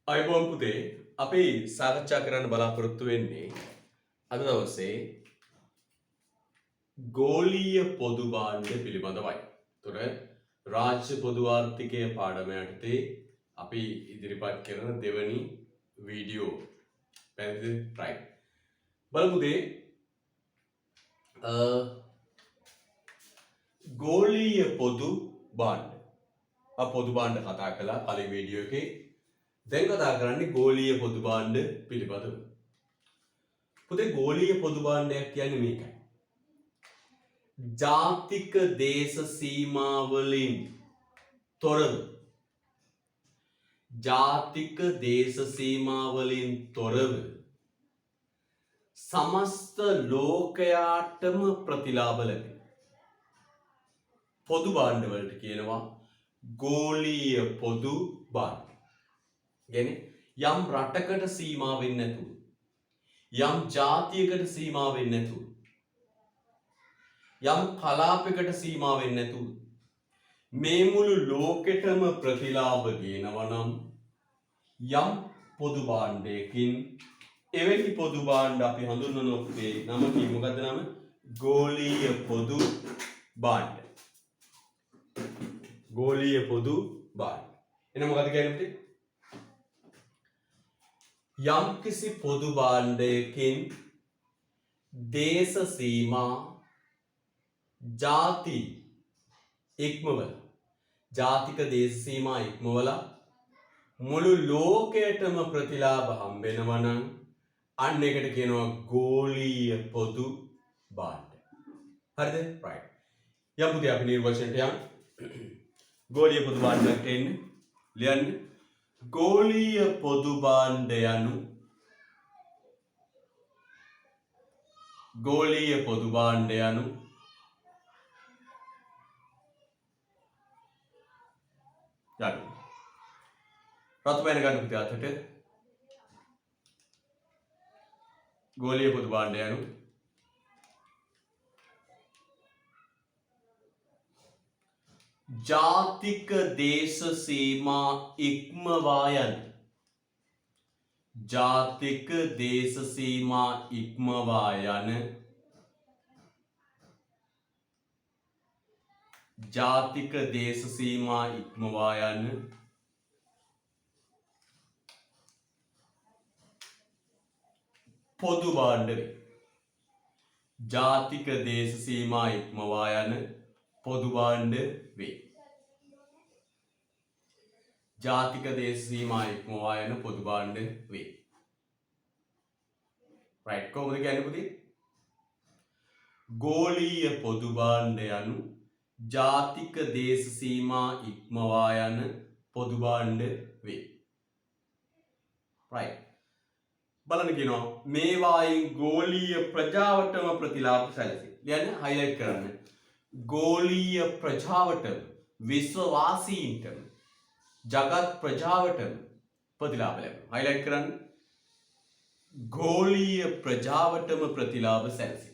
අයිබෝන් පුතේ අපි සාකච්ඡා කරන්න බලාපොරොත්තු වෙන්නේ අද දවසේ ගෝලීය පොදු භාණ්ඩ පිළිබඳවයි. ඒතර රාජ්‍ය පොදු ආර්ථිකයේ පාඩම යටතේ අපි ඉදිරිපත් කරන දෙවැනි වීඩියෝ පැහැදිලිද? right. බලමු පුතේ ගෝලීය පොදු භාණ්ඩ. පොදු භාණ්ඩ කතා කළා පළවෙනි වීඩියෝ එකේ. දැන් කතා කරන්නේ ගෝලීය පොදු භාණ්ඩ පිළිබඳව. පුතේ ගෝලීය පොදු භාණ්ඩයක් කියන්නේ මේකයි. ජාතික දේශ සීමාවලින් තොරව ජාතික දේශ සීමාවලින් තොරව සමස්ත ලෝකයාටම ප්‍රතිලාභ ලැබෙන පොදු භාණ්ඩ වලට කියනවා ගෝලීය පොදු භාණ්ඩ. කියන්නේ යම් රටකට සීමා වෙන්නේ නැතුව යම් ජාතියකට සීමා වෙන්නේ නැතුව යම් කලාපයකට සීමා වෙන්නේ නැතුව මේ මුළු ලෝකෙටම ප්‍රතිලාභ ගේනවා නම් යම් පොදු භාණ්ඩයකින් එවැනි පොදු භාණ්ඩ අපි හඳුන්වන ඔක්කේ නම කී මොකද්ද නම? ගෝලීය පොදු භාණ්ඩ. ගෝලීය පොදු භාණ්ඩ. එන මොකද්ද කියන්නේ පුතේ? යම් කිසි පොදු භාණ්ඩයකින් දේශ සීමා ಜಾති ඉක්මවල ජාතික දේශ සීමා ඉක්මවල මුළු ලෝකයටම ප්‍රතිලාභ හම්බ වෙනවා නම් අන්න ඒකට කියනවා ගෝලීය පොදු භාණ්ඩ. හරිද? right. යම් පුතේ අපි නිර්වචනයට යමු. ගෝලීය පොදු භාණ්ඩයට එන්න ලියන්න. ගෝලීය පොදු භාණ්ඩ යනු ගෝලීය පොදු භාණ්ඩ යනු රතු වෙන ගන්න පුතේ අතට. ගෝලීය පොදු භාණ්ඩ යනු ජාතික දේශ සීමා ඉක්මවා යන ජාතික දේශ සීමා ඉක්මවා යන ජාතික දේශ සීමා ඉක්මවා යන පොදු භාණ්ඩ වේ. ජාතික දේශ සීමා ඉක්මවා යන පොදු භාණ්ඩ වේ. ජාතික දේශ සීමා ඉක්මවා යන පොදු භාණ්ඩ වේ. right. කොහොමද කියන්නේ පුතේ? ගෝලීය පොදු භාණ්ඩ යනු ජාතික දේශ සීමා ඉක්මවා යන පොදු භාණ්ඩ වේ. right. බලන්න කියනවා මේවායින් ගෝලීය ප්‍රජාවටම ප්‍රතිලාභ සැලසේ. ලියන්න highlight කරන්න. ගෝලීය ප්‍රජාවටම විශ්වවාසීන්ටම ජගත් ප්‍රජාවටම ප්‍රතිලාභ ලැබෙනවා. highlight කරන්න. ගෝලීය ප්‍රජාවටම ප්‍රතිලාභ සැලසේ.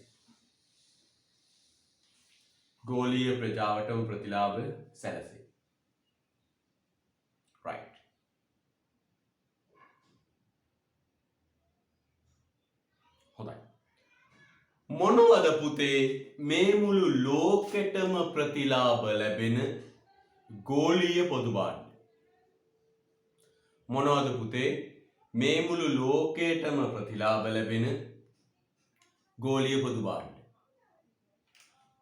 ගෝලීය ප්‍රජාවටම ප්‍රතිලාභ සැලසේ. right. හොඳයි. මොනවද පුතේ මේ මුළු ලෝකෙටම ප්‍රතිලාභ ලැබෙන ගෝලීය පොදු භාණ්ඩ? මොනවද පුතේ මේ මුළු ලෝකෙටම ප්‍රතිලාභ ලැබෙන ගෝලීය පොදු භාණ්ඩ?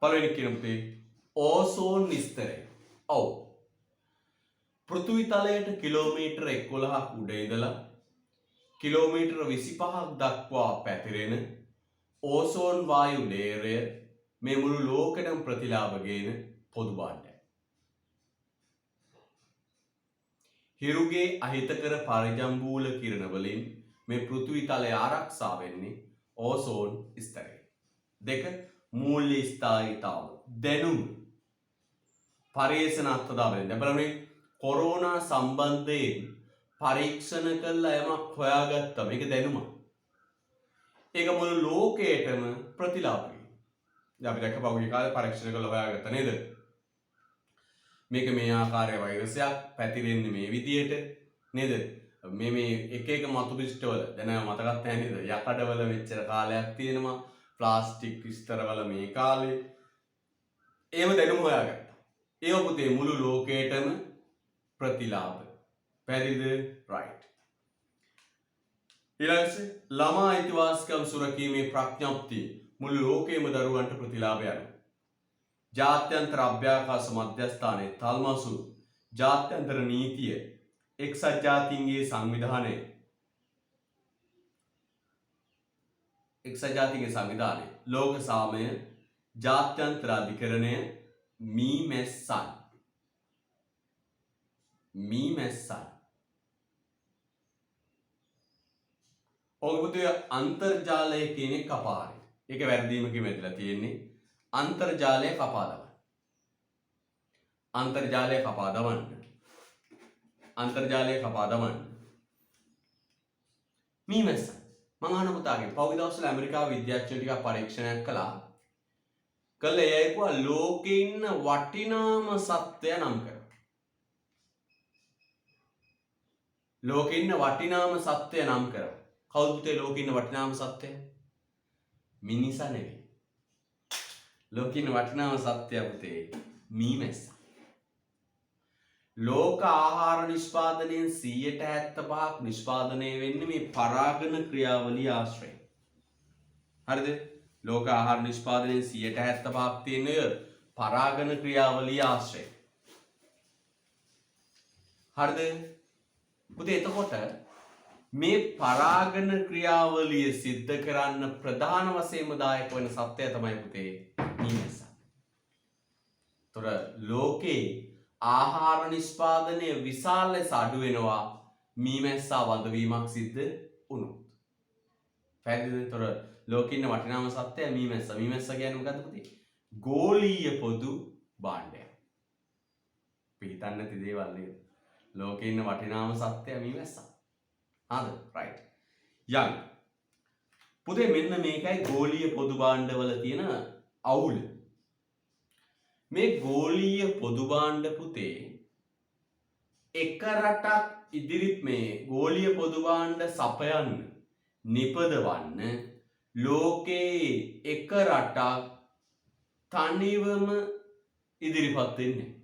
පළවෙනි කියන පුතේ ඕසෝන් ස්තරය. ඔව්. පෘථිවි තලයට කිලෝමීටර 11ක් උඩ ඉඳලා කිලෝමීටර 25ක් දක්වා පැතිරෙන ඕසෝන් වායු ලේයරය මේ මුළු ලෝකෙටම ප්‍රතිලාභ ගේන පොදු භාණ්ඩයක්. හිරුගේ අහිතකර පරිජම්බූල කිරණ වලින් මේ පෘථිවි තලය ආරක්ෂා වෙන්නේ ඕසෝන් ස්තරය. දෙක මූල්‍ය ස්ථායීතාව දැනුම පරීක්ෂණාත්මක වෙන්න. බලන්න කොරෝනා සම්බන්ධයෙන් පරීක්ෂණ කළා යමක් හොයාගත්තා. මේක දැනුමක්. ඒක මුළු ලෝකයටම ප්‍රතිලාභ වෙනවා. දැන් අපි දැක්ක පහුගිය කාලේ පරීක්ෂණ කළා හොයාගත්තා නේද? මේක මේ ආකාරයේ වෛරසයක් පැතිරෙන්නේ මේ විදියට නේද? මේ එක මතු පිස්ටවල දැන් මතකත් නැහැ නේද? යකඩවල මෙච්චර කාලයක් තියෙනවා. ප්ලාස්ටික් විස්තරවල මේ කාලේ ඒව දැනුම හොයාගත්තා. ඒව පුතේ මුළු ලෝකේටම ප්‍රතිලාභ. පැහැදිලිද? රයිට්. ඊළඟට ළමා අයිතිවාසිකම් සුරකීමේ ප්‍රඥප්තිය මුළු ලෝකයේම දරුවන්ට ප්‍රතිලාභ යනවා. ජාත්‍යන්තර අභ්‍යාකාශ මධ්‍යස්ථානයේ තල්මසු ජාත්‍යන්තර නීතිය එක්සත් ජාතීන්ගේ සංවිධානය ලෝක සාමය ජාත්‍යන්තර අධිකරණය මීමැස්සන් ඔගොල්ලෝ අන්තර්ජාලය කියන එක කපාරේ. ඒක වැරදීමකින් වැදලා තියෙන්නේ. අන්තර්ජාලය කපා දමන්න. අන්තර්ජාලය කපා දමන්න. මීමැස්සන්. මම අහන පුතාගෙන් පහුගිය දවස්වල ඇමරිකාව විද්‍යාඥයෝ ටිකක් පරීක්ෂණයක් කළා. කළේ ඒකුවා ලෝකේ ඉන්න වටිනාම සත්වය නම් කරා. ලෝකේ ඉන්න වටිනාම සත්වය නම් කරා. කවුද පුතේ ලෝකේ ඉන්න වටිනාම සත්වය? මිනිසා නෙවෙයි. ලෝකේ ඉන්න වටිනාම සත්වය පුතේ මීමැස්සා. ලෝක ආහාර නිෂ්පාදනයෙන් 75% නිෂ්පාදනය වෙන්නේ මේ පරාගන ක්‍රියාවලිය ආශ්‍රයෙන්. හරිද? ලෝක ආහාර නිෂ්පාදනයෙන් 75% තියෙන්නේ පරාගන ක්‍රියාවලිය ආශ්‍රයෙන්. හරිද? පුතේ එතකොට මේ පරාගන ක්‍රියාවලිය සිද්ධ කරන්න ප්‍රධාන වශයෙන්ම දායක වෙන සත්‍යය තමයි පුතේ මීමැස්සා. ତොර ලෝකේ ආහාර නිෂ්පාදනය විශාල ලෙස අඩු වෙනවා මීමැස්සා වඳවීමක් සිද්ධ වුණොත්. පැහැදිලිද? තොර ලෝකේ ඉන්න වටිනාම සත්‍යය මීමැස්සා. මීමැස්සා කියන්නේ මොකද්ද පුතේ? ගෝලීය පොදු භාණ්ඩයක්. පිළිතන්න නැති දේවල් නේද? ලෝකේ ඉන්න වටිනාම සත්‍යය මීමැස්සා. හරිද? රයිට්. යන්න. පුතේ මෙන්න මේකයි ගෝලීය පොදු භාණ්ඩවල තියෙන අවුල. මේ ගෝලීය පොදු භාණ්ඩ පුතේ එක රටක් ඉදිරිත් මේ ගෝලීය පොදු භාණ්ඩ සපයන්න නිපදවන්න ලෝකේ එක රටක් තනිවම ඉදිරිපත් වෙන්නේ.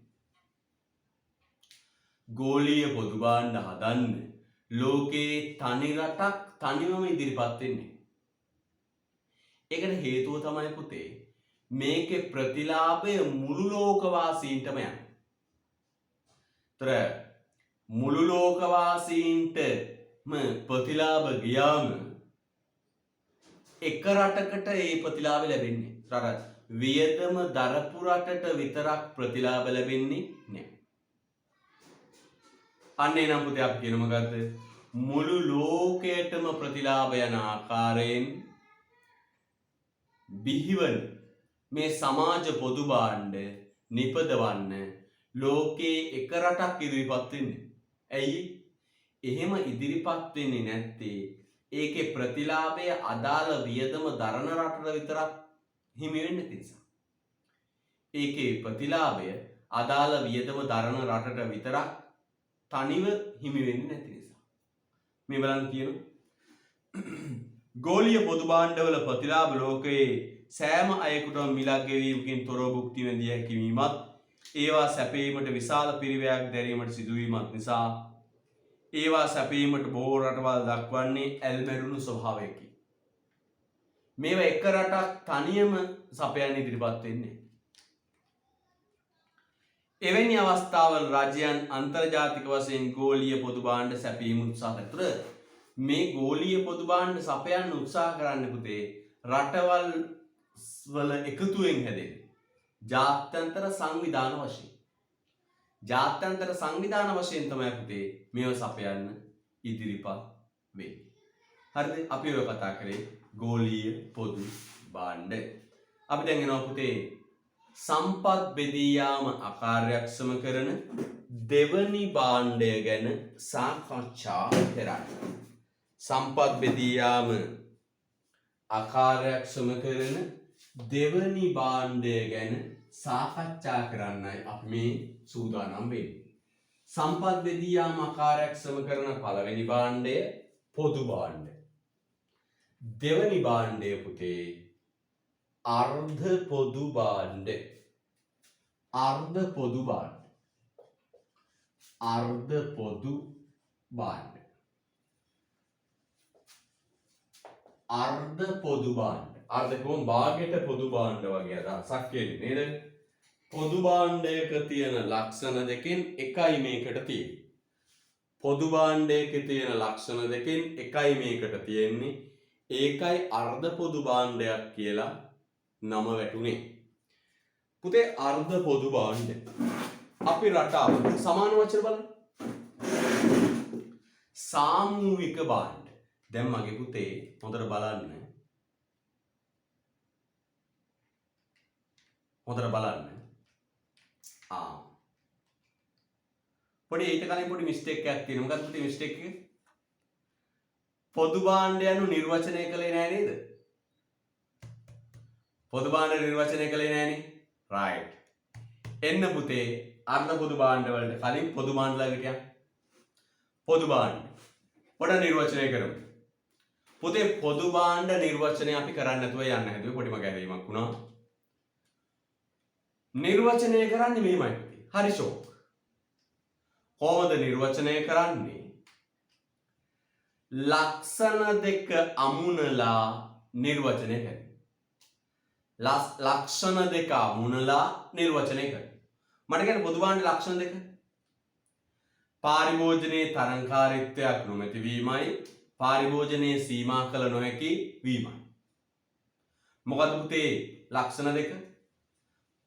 ගෝලීය පොදු භාණ්ඩ හදන්න ලෝකේ තනි රටක් තනිවම ඉදිරිපත් වෙන්නේ. ඒකට හේතුව තමයි පුතේ මේකේ ප්‍රතිලාභය මුළු ලෝකවාසීන්ටම යනවා. ତර මුළු ලෝකවාසීන්ටම ප්‍රතිලාභ ගියාම එක රටකට ඒ ප්‍රතිලාභ ලැබෙන්නේ. අර වියදම දරපු රටට විතරක් ප්‍රතිලාභ ලැබෙන්නේ නැහැ. අන්න එනම් පුතේ අපි කියන මොකද්ද? මුළු ලෝකයටම ප්‍රතිලාභ යන ආකාරයෙන් බිහිවන මේ සමාජ පොදු භාණ්ඩ නිපදවන්න ලෝකේ එක රටක් ඉදිරිපත් වෙන්නේ. ඇයි? එහෙම ඉදිරිපත් වෙන්නේ නැත්තේ ඒකේ ප්‍රතිලාභය අදාළ වියදම දරන රටට විතරක් හිමි වෙන්නේ නැති නිසා. ඒකේ ප්‍රතිලාභය අදාළ වියදම දරන රටට විතරක් තනිව හිමි වෙන්නේ නැති නිසා. මේ බලන්න කියනවා ගෝලීය පොදු භාණ්ඩවල ප්‍රතිලාභ ලෝකයේ සෑම අයෙකුටම මිලක් ගෙවීමකින් තොරව භුක්ති විඳිය හැකි වීමත් ඒවා සැපීමට විශාල පිරිවැයක් දැරීමට සිදුවීමත් නිසා ඒවා සැපීමට බොහෝ රටවල් දක්වන්නේ ඇල්මැරුණු ස්වභාවයකි. මේවා එක රටක් තනියම සපයන්න ඉදිරිපත් වෙන්නේ. එවැනි අවස්ථාවල රජයන් අන්තර්ජාතික වශයෙන් ගෝලීය පොදු භාණ්ඩ සැපීම උත්සාහ කරතර මේ ගෝලීය පොදු භාණ්ඩ සපයන්න උත්සාහ කරන්න පුතේ රටවල් වල එකතුවෙන් හැදෙන ජාත්‍යන්තර සංවිධාන වශයෙන්. ජාත්‍යන්තර සංවිධාන වශයෙන් තමයි පුතේ මේව සපයන්න ඉදිරිපත් වෙන්නේ. හරිද? අපි ඔය කතා කරේ ගෝලීය පොදු භාණ්ඩ. අපි දැන් එනවා පුතේ සම්පත් බෙදී යාම අකාර්යක්ෂම කරන දෙවනි භාණ්ඩය ගැන සාකච්ඡා කරන්න. සම්පත් බෙදී යාම අකාර්යක්ෂම කරන දෙවනි භාණ්ඩය ගැන සාකච්ඡා කරන්නයි අපි මේ සූදානම් වෙන්නේ. සම්පත් බෙදී යාම ආකාරයක්ෂම කරන පළවෙනි භාණ්ඩය පොදු භාණ්ඩය. දෙවැනි භාණ්ඩය පුතේ අර්ධ පොදු භාණ්ඩය. අර්ධ පොදු භාණ්ඩය. අර්ධ පොදු භාණ්ඩය. අර්ධ පොදු භාණ්ඩය. අර්ධ කොහොම භාගයට පොදු භාණ්ඩ වගේ අදහසක් එන්නේ නේද? පොදු භාණ්ඩයක තියෙන ලක්ෂණ දෙකෙන් එකයි මේකට තියෙන්නේ. පොදු භාණ්ඩයක තියෙන ලක්ෂණ දෙකෙන් එකයි මේකට තියෙන්නේ. ඒකයි අර්ධ පොදු භාණ්ඩයක් කියලා නම වැටුනේ. පුතේ අර්ධ පොදු භාණ්ඩය. අපි රටාව සමාන වචන බලන්න. සාමූහික භාණ්ඩ. දැන් මගේ පුතේ හොඳට බලන්න. හොඳට බලන්න. පොඩි ඊට කලින් පොඩි මිස්ටේක් එකක් තියෙනවා. මොකක්ද පුතේ මිස්ටේක් එක? පොදු භාණ්ඩ යනු නිර්වචනය කළේ නෑ නේද? පොදු භාණ්ඩ නිර්වචනය කළේ නෑනේ. right. එන්න පුතේ අර්ධ පොදු භාණ්ඩ වලට කලින් පොදු භාණ්ඩ ළඟට යන්න. පොදු භාණ්ඩ. පොඩ නිර්වචනය කරමු. පුතේ පොදු භාණ්ඩ නිර්වචනය අපි කරන්නේ නැතුව යන්න හැදුවේ පොඩි මගහැරීමක් වුණා. නිර්වචනය කරන්නේ මෙහෙමයි පුතේ. හරි ෂෝක්. කොහොමද නිර්වචනය කරන්නේ? ලක්ෂණ දෙක අමුණලා නිර්වචනය කරනවා. ලක්ෂණ දෙක අමුණලා නිර්වචනය කරනවා. මට කියන්නේ පොදු භාණ්ඩ ලක්ෂණ දෙක. පාරිභෝජනයේ තරංකාරීත්වයක් නොමැති වීමයි පාරිභෝජනයේ සීමා කළ නොහැකි වීමයි. මොකද පුතේ ලක්ෂණ දෙක?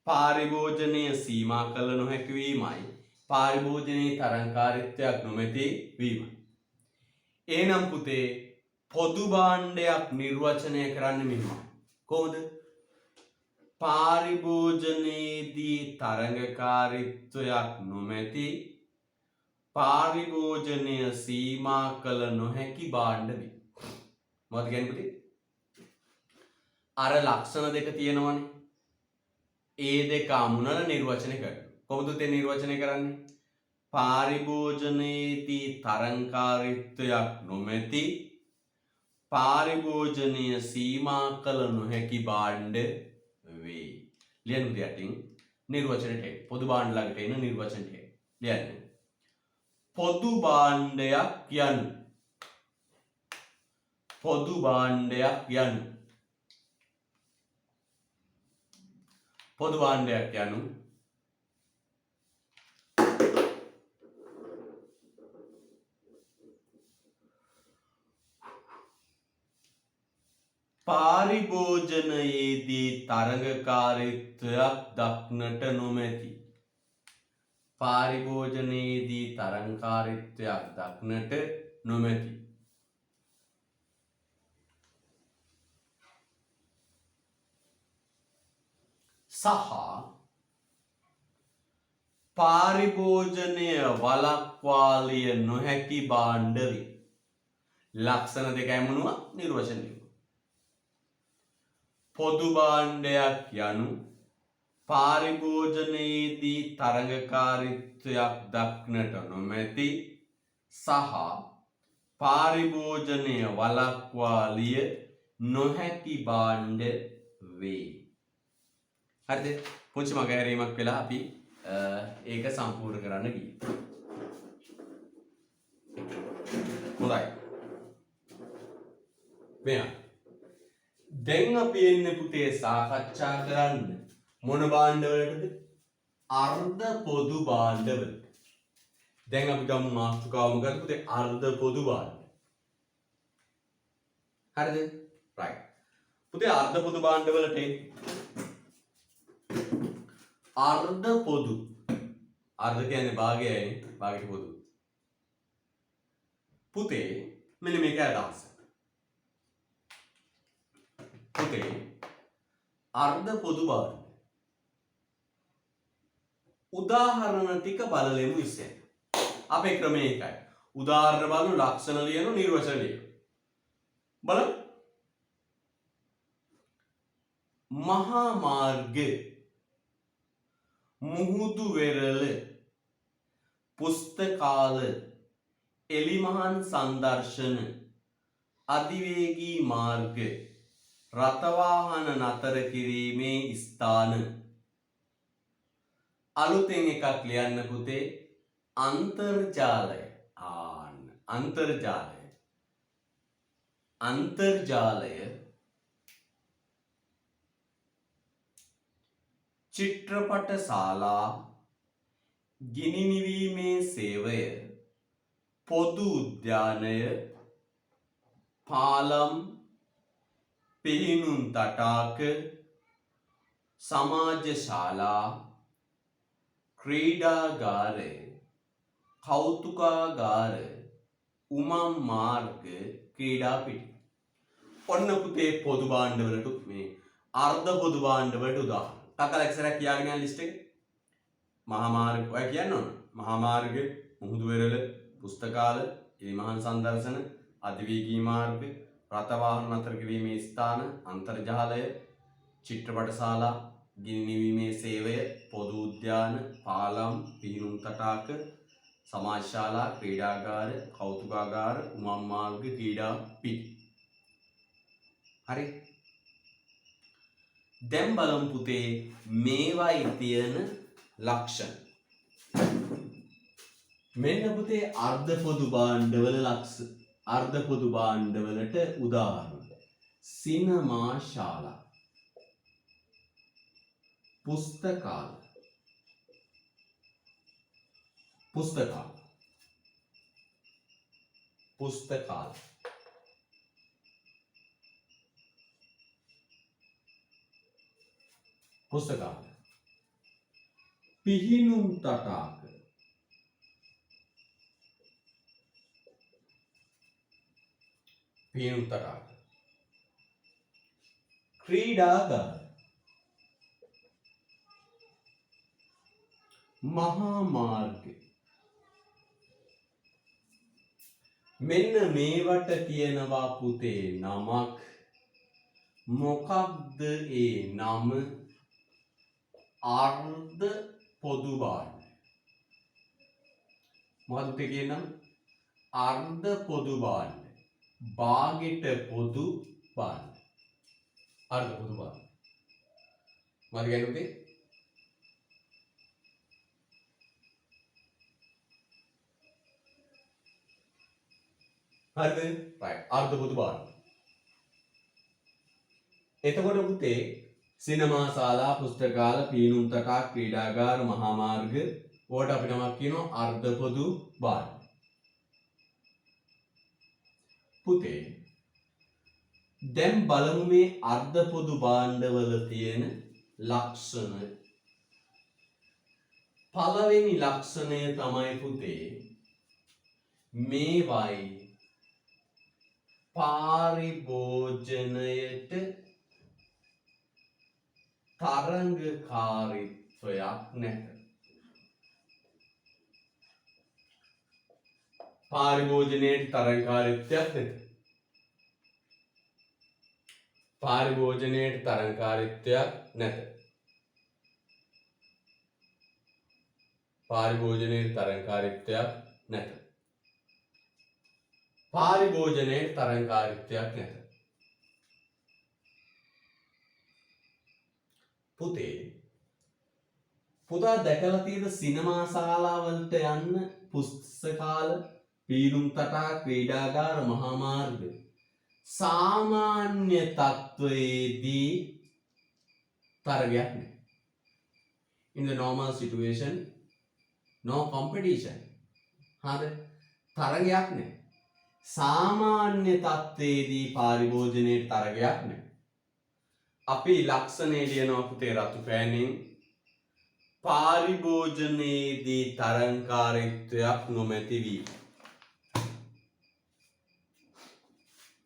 පාරිභෝජනයේ සීමා කළ නොහැකි වීමයි පාරිභෝජනයේ තරංකාරීත්වයක් නොමැති වීමයි. එහෙනම් පුතේ පොදු භාණ්ඩයක් නිර්වචනය කරන්න මෙහෙමයි. කොහොමද? පාරිභෝජනයේදී තරංගකාරීත්වයක් නොමැති පාරිභෝජනය සීමා කළ නොහැකි භාණ්ඩ වේ. මොකද කියන්නේ පුතේ? අර ලක්ෂණ දෙක තියෙනවනේ. ඒ දෙක අමුණලා නිර්වචනය කරනවා. කොහොමද તે නිර්වචනය කරන්නේ? පාරිභෝජනයේදී තරංකාරීත්වයක් නොමැති පාරිභෝජනය සීමා කළ නොහැකි භාණ්ඩ වේ. ලියන්න යටින් නිර්වචනයට පොදු භාණ්ඩ ළඟට එන නිර්වචනයට ලියන්න. පොදු භාණ්ඩයක් යනු පොදු භාණ්ඩයක් යනු පොදු භාණ්ඩයක් යනු පාරිභෝජනයේදී තරංගකාරීත්වයක් දක්නට නොමැති පාරිභෝජනයේදී තරංගකාරීත්වයක් දක්නට නොමැති සහ පාරිභෝජනය වළක්වාලිය නොහැකි භාණ්ඩ වේ. ලක්ෂණ දෙක ඇමුණුවා නිර්වචනය. පොදු භාණ්ඩයක් යනු පාරිභෝජනයේදී තරංගකාරීත්වයක් දක්නට නොමැති සහ පාරිභෝජනය වළක්වාලිය නොහැකි භාණ්ඩ වේ. හරිද? පුංචි මගහැරීමක් වෙලා අපි ඒක සම්පූර්ණ කරන්න ගියේ. හොඳයි. මෙයා දැන් අපි එන්නේ පුතේ සාකච්ඡා කරන්න මොන භාණ්ඩ වලටද? අර්ධ පොදු භාණ්ඩ වලට. දැන් අපි ගමු මාතෘකාව මොකද පුතේ? අර්ධ පොදු භාණ්ඩ. හරිද? right. පුතේ අර්ධ පොදු භාණ්ඩ වලට අර්ධ පොදු. අර්ධ කියන්නේ භාගයයි. භාගයට පොදු. පුතේ මෙන්න මේක අදහස. පුතේ අර්ධ පොදු භාණ්ඩ. උදාහරණ ටික බලලෙමු ඉස්සෙල්ලා. අපේ ක්‍රමය එකයි. උදාහරණ බලමු, ලක්ෂණ ලියනු, නිර්වචන ලියනු. බලමු. මහා මාර්ග, මුහුදු වෙරළ, පුස්තකාල එලිමහන් සංදර්ශන අධිවේගී මාර්ග රථවාහන නතර කිරීමේ ස්ථාන අලුතෙන් එකක් ලියන්න පුතේ අන්තර්ජාලය අන්තර්ජාලය චිත්‍රපට ශාලා ගිනි නිවීමේ සේවය පොදු උද්‍යානය පාලම් පිහිනුම් තටාක සමාජ ශාලා ක්‍රීඩාගාරය කෞතුකාගාර උමම් මාර්ග ක්‍රීඩා පිටි. ඔන්න පුතේ පොදු භාණ්ඩවලට මේ අර්ධ පොදු භාණ්ඩවලට උදාහරණ. කකල එක්සරක් කියාගෙන යන ලිස්ට් එක. මහා මාර්ග ඔය කියන්න ඕන. මහා මාර්ග, මුහුදු වෙරළ, පුස්තකාල, එලිමහන් සංදර්ශන, අධිවේගී මාර්ග, රථවාහන නතර කිරීමේ ස්ථාන, අන්තර්ජාලය, චිත්‍රපට ශාලා, ගිනි නිවීමේ සේවය, පොදු උද්‍යාන, පාලම්, පිහිනුම් තටාක, සමාජ ශාලා, ක්‍රීඩාගාර, කෞතුකාගාර, උමම් මාර්ග, ක්‍රීඩා පිටි. හරි. දැන් බලමු පුතේ මේවායි තියෙන ලක්ෂණ. මෙන්න පුතේ අර්ධ පොදු භාණ්ඩවල ලක්ෂණ. අර්ධ පොදු භාණ්ඩවලට උදාහරණ. සිනමා ශාලා, පුස්තකාල, පුස්තකාල, පුස්තකාල, පුස්තකාල, පිහිනුම් තටාක, පිහිනුම් තටාක, ක්‍රීඩාගාර, මහා මාර්ග. මෙන්න මේවට කියනවා පුතේ නමක්. මොකක්ද ඒ නම? අර්ධ පොදු භාණ්ඩ. මොකක්ද පුතේ කියන නම? අර්ධ පොදු භාණ්ඩ. භාගෙට පොදු භාණ්ඩ. අර්ධ පොදු භාණ්ඩ. මොකක්ද කියන්නේ පුතේ? හරිද? right. අර්ධ පොදු භාණ්ඩ. එතකොට පුතේ සිනමා ශාලා, පුස්තකාල, පිහිනුම් තටාක, ක්‍රීඩාගාර, මහා මාර්ග ඕකට අපි නමක් කියනවා අර්ධ පොදු භාණ්ඩ. පුතේ දැන් බලමු මේ අර්ධ පොදු භාණ්ඩවල තියෙන ලක්ෂණ. පළවෙනි ලක්ෂණය තමයි පුතේ මේවයි පාරිභෝජනයට තරංගකාරීත්වයක් නැත. පාරිභෝජනයට තරංගකාරීත්වයක් නැත. පාරිභෝජනයට තරංගකාරීත්වයක් නැත. පාරිභෝජනයට තරංගකාරීත්වයක් නැත. පාරිභෝජනයට තරංගකාරීත්වයක් නැත. පුතේ පුතා දැකලා තියෙන සිනමා ශාලාවලට යන්න පුස්තකාල, පිහිනුම් තටාක, ක්‍රීඩාගාර, මහා මාර්ග සාමාන්‍ය තත්වයේදී තරගයක් නැහැ. In the normal situation no competition. හරි. තරගයක් නැහැ. සාමාන්‍ය තත්ත්වයේදී පාරිභෝජනයේ තරගයක් නැහැ. අපි ලක්ෂණේ ලියනවා පුතේ රතු පෑනෙන්. පාරිභෝජනයේදී තරංකාරීත්වයක් නොමැති වී.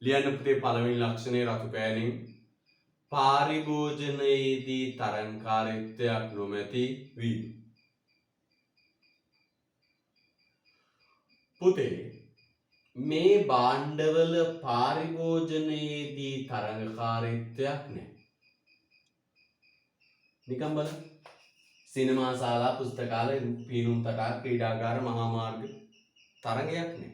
ලියන්න පුතේ පළවෙනි ලක්ෂණේ රතු පෑනෙන්. පාරිභෝජනයේදී තරංකාරීත්වයක් නොමැති වී. පුතේ මේ භාණ්ඩවල පාරිභෝජනයේදී තරංගකාරීත්වයක් නැහැ. නිකන් බලන්න. සිනමා ශාලා, පුස්තකාලය, පීනුම් තටා, ක්‍රීඩාගාර, මහා මාර්ග තරගයක් නේ.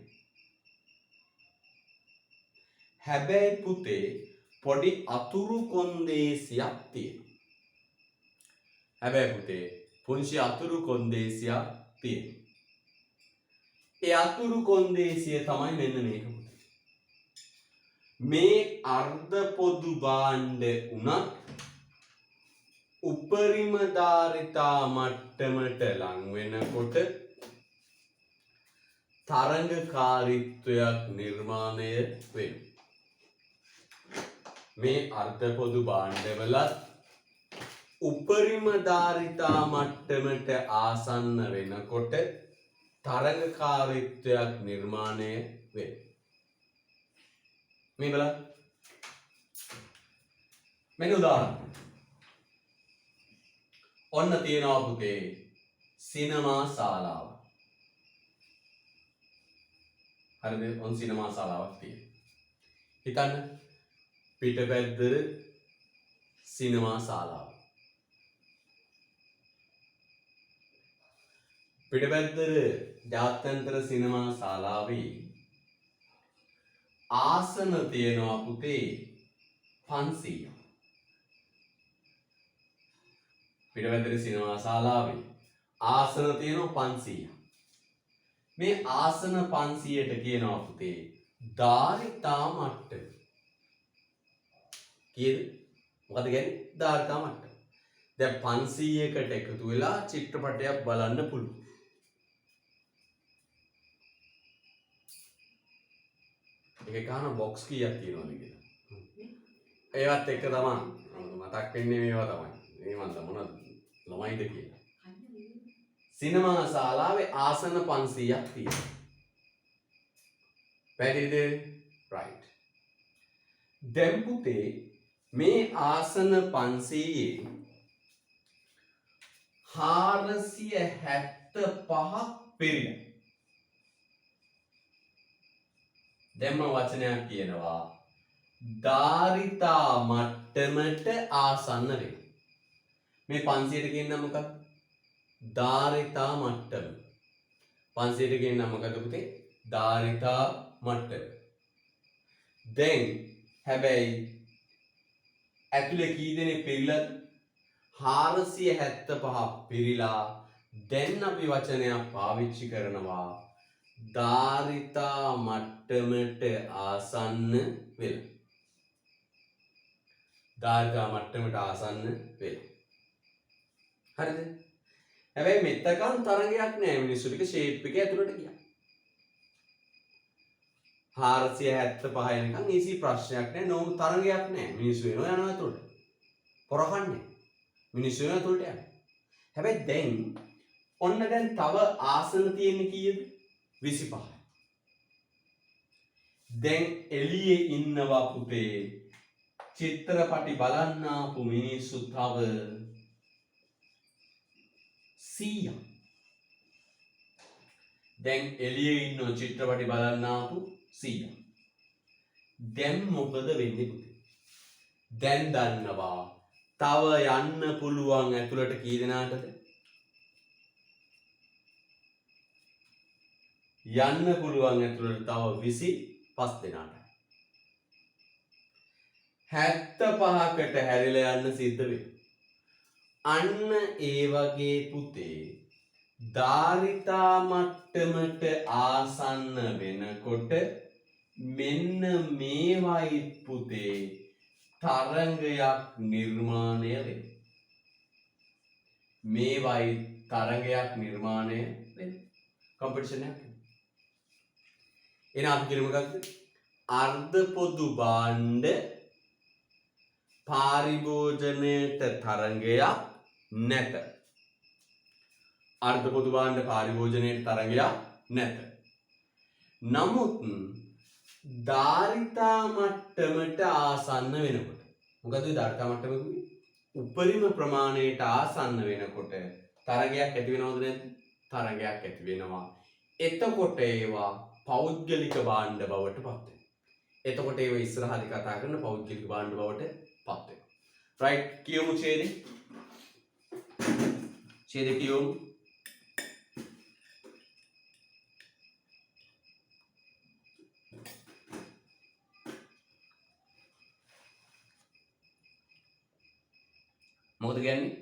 හැබැයි පුතේ පොඩි අතුරු කොන්දේසියක් තියෙනවා. හැබැයි පුතේ පුංචි අතුරු කොන්දේසියක් තියෙනවා. ඒ අතුරු කොන්දේසිය තමයි මෙන්න මේක පුතේ. මේ අර්ධ පොදු භාණ්ඩ උනත් උපරිම ධාරිතා මට්ටමට ලං වෙනකොට තරංගකාරීත්වයක් නිර්මාණය වෙනවා. මේ අර්ධ පොදු භාණ්ඩවලත් උපරිම ධාරිතා මට්ටමට ආසන්න වෙනකොට තරංගකාරීත්වයක් නිර්මාණය වෙනවා. මේ බලන්න. මෙන්න උදාහරණ. ඔන්න තියෙනවා පුතේ සිනමා ශාලාව. හරිද? ඔන්න සිනමා ශාලාවක් තියෙනවා. හිතන්න පිටපැද්දර සිනමා ශාලාව. පිටපැද්දර ජාත්‍යන්තර සිනමා ශාලාවේ ආසන තියෙනවා පුතේ 500ක්. පිටපැද්දර සිනමා ශාලාවේ ආසන තියෙනවා 500ක්. මේ ආසන 500ට කියනවා පුතේ ධාරිතා මට්ටම. කීයද? මොකද කියන්නේ? ධාරිතා මට්ටම. දැන් 500කට එකතු වෙලා චිත්‍රපටයක් බලන්න පුළුවන්. ඒක ගන්න බොක්ස් කීයක් තියෙනවද කියලා. ඒවත් එක තමයි මතක් වෙන්නේ මේවා තමයි. මේ මන්ද මොනවද ළමයිද කියලා. සිනමා ශාලාවේ ආසන 500ක් තියෙනවා. පැහැදිලිද? right. දැන් පුතේ මේ ආසන 500න් 475ක් පිරිලා. දැම්ම වචනයක් කියනවා ධාරිතා මට්ටමට ආසන්න වේ. මේ 500ට කියන්න මොකක්ද? ධාරිතා මට්ටම. 500ට කියන්න මොකද පුතේ? ධාරිතා මට්ටම. දැන් හැබැයි ඇතුලේ කී දෙනෙක් පිරිලාද? 475ක් පිරිලා. දැන් අපි වචනයක් පාවිච්චි කරනවා ධාරිතා මට්ටමට ආසන්න වෙලා. ධාරිතා මට්ටමට ආසන්න වෙලා. හරිද? හැබැයි මෙතකන් තරගයක් නෑ. මිනිස්සු ටික ෂේප් එක ඇතුළට ගියා. 475 එනකන් ඊසි ප්‍රශ්නයක් නෑ. නෝම තරගයක් නෑ. මිනිස්සු එනවා යනවා ඇතුළට. පොරකන්නේ. මිනිස්සු එනවා ඇතුළට යනවා. හැබැයි දැන් ඔන්න දැන් තව ආසන තියෙන්නේ කීයද? 25. දැන් එළියේ ඉන්නවා පුතේ චිත්‍රපටි බලන්න ආපු මිනිස්සු තව 100ක්. දැන් එළියේ ඉන්න චිත්‍රපටි බලන්න ආපු 100ක්. දැන් මොකද වෙන්නේ පුතේ? දැන් දන්නවා තව යන්න පුළුවන් ඇතුළට කී දෙනාටද? යන්න පුළුවන් ඇතුළට තව 25 දෙනාට. 75කට හැරිලා යන්න සිද්ධ වෙනවා. අන්න ඒ වගේ පුතේ ධාරිතා මට්ටමට ආසන්න වෙනකොට මෙන්න මේවයි පුතේ තරංගයක් නිර්මාණය වෙන්නේ. මේවයි තරංගයක් නිර්මාණය වෙන්නේ. කම්පිටිෂන් එකක්. එහෙනම් අපි කියමු මොකක්ද? අර්ධ පොදු භාණ්ඩ පාරිභෝජනයට තරංගයක් නැත. අර්ධ පොදු භාණ්ඩ පාරිභෝජනයට තරංගයක් නැත. නමුත් ධාරිතා මට්ටමට ආසන්න වෙනකොට මොකද ධාරිතා මට්ටම කිව්වේ? උපරිම ප්‍රමාණයට ආසන්න වෙනකොට තරංගයක් ඇති වෙනවද නැද්ද? තරංගයක් ඇති වෙනවා. එතකොට ඒවා පෞද්ගලික භාණ්ඩ බවට පත් වෙනවා. එතකොට ඒව ඉස්සරහදී කතා කරන පෞද්ගලික භාණ්ඩ බවට පත් වෙනවා. right කියමු ඡේදේ. ඡේදකයෝ මොකද කියන්නේ?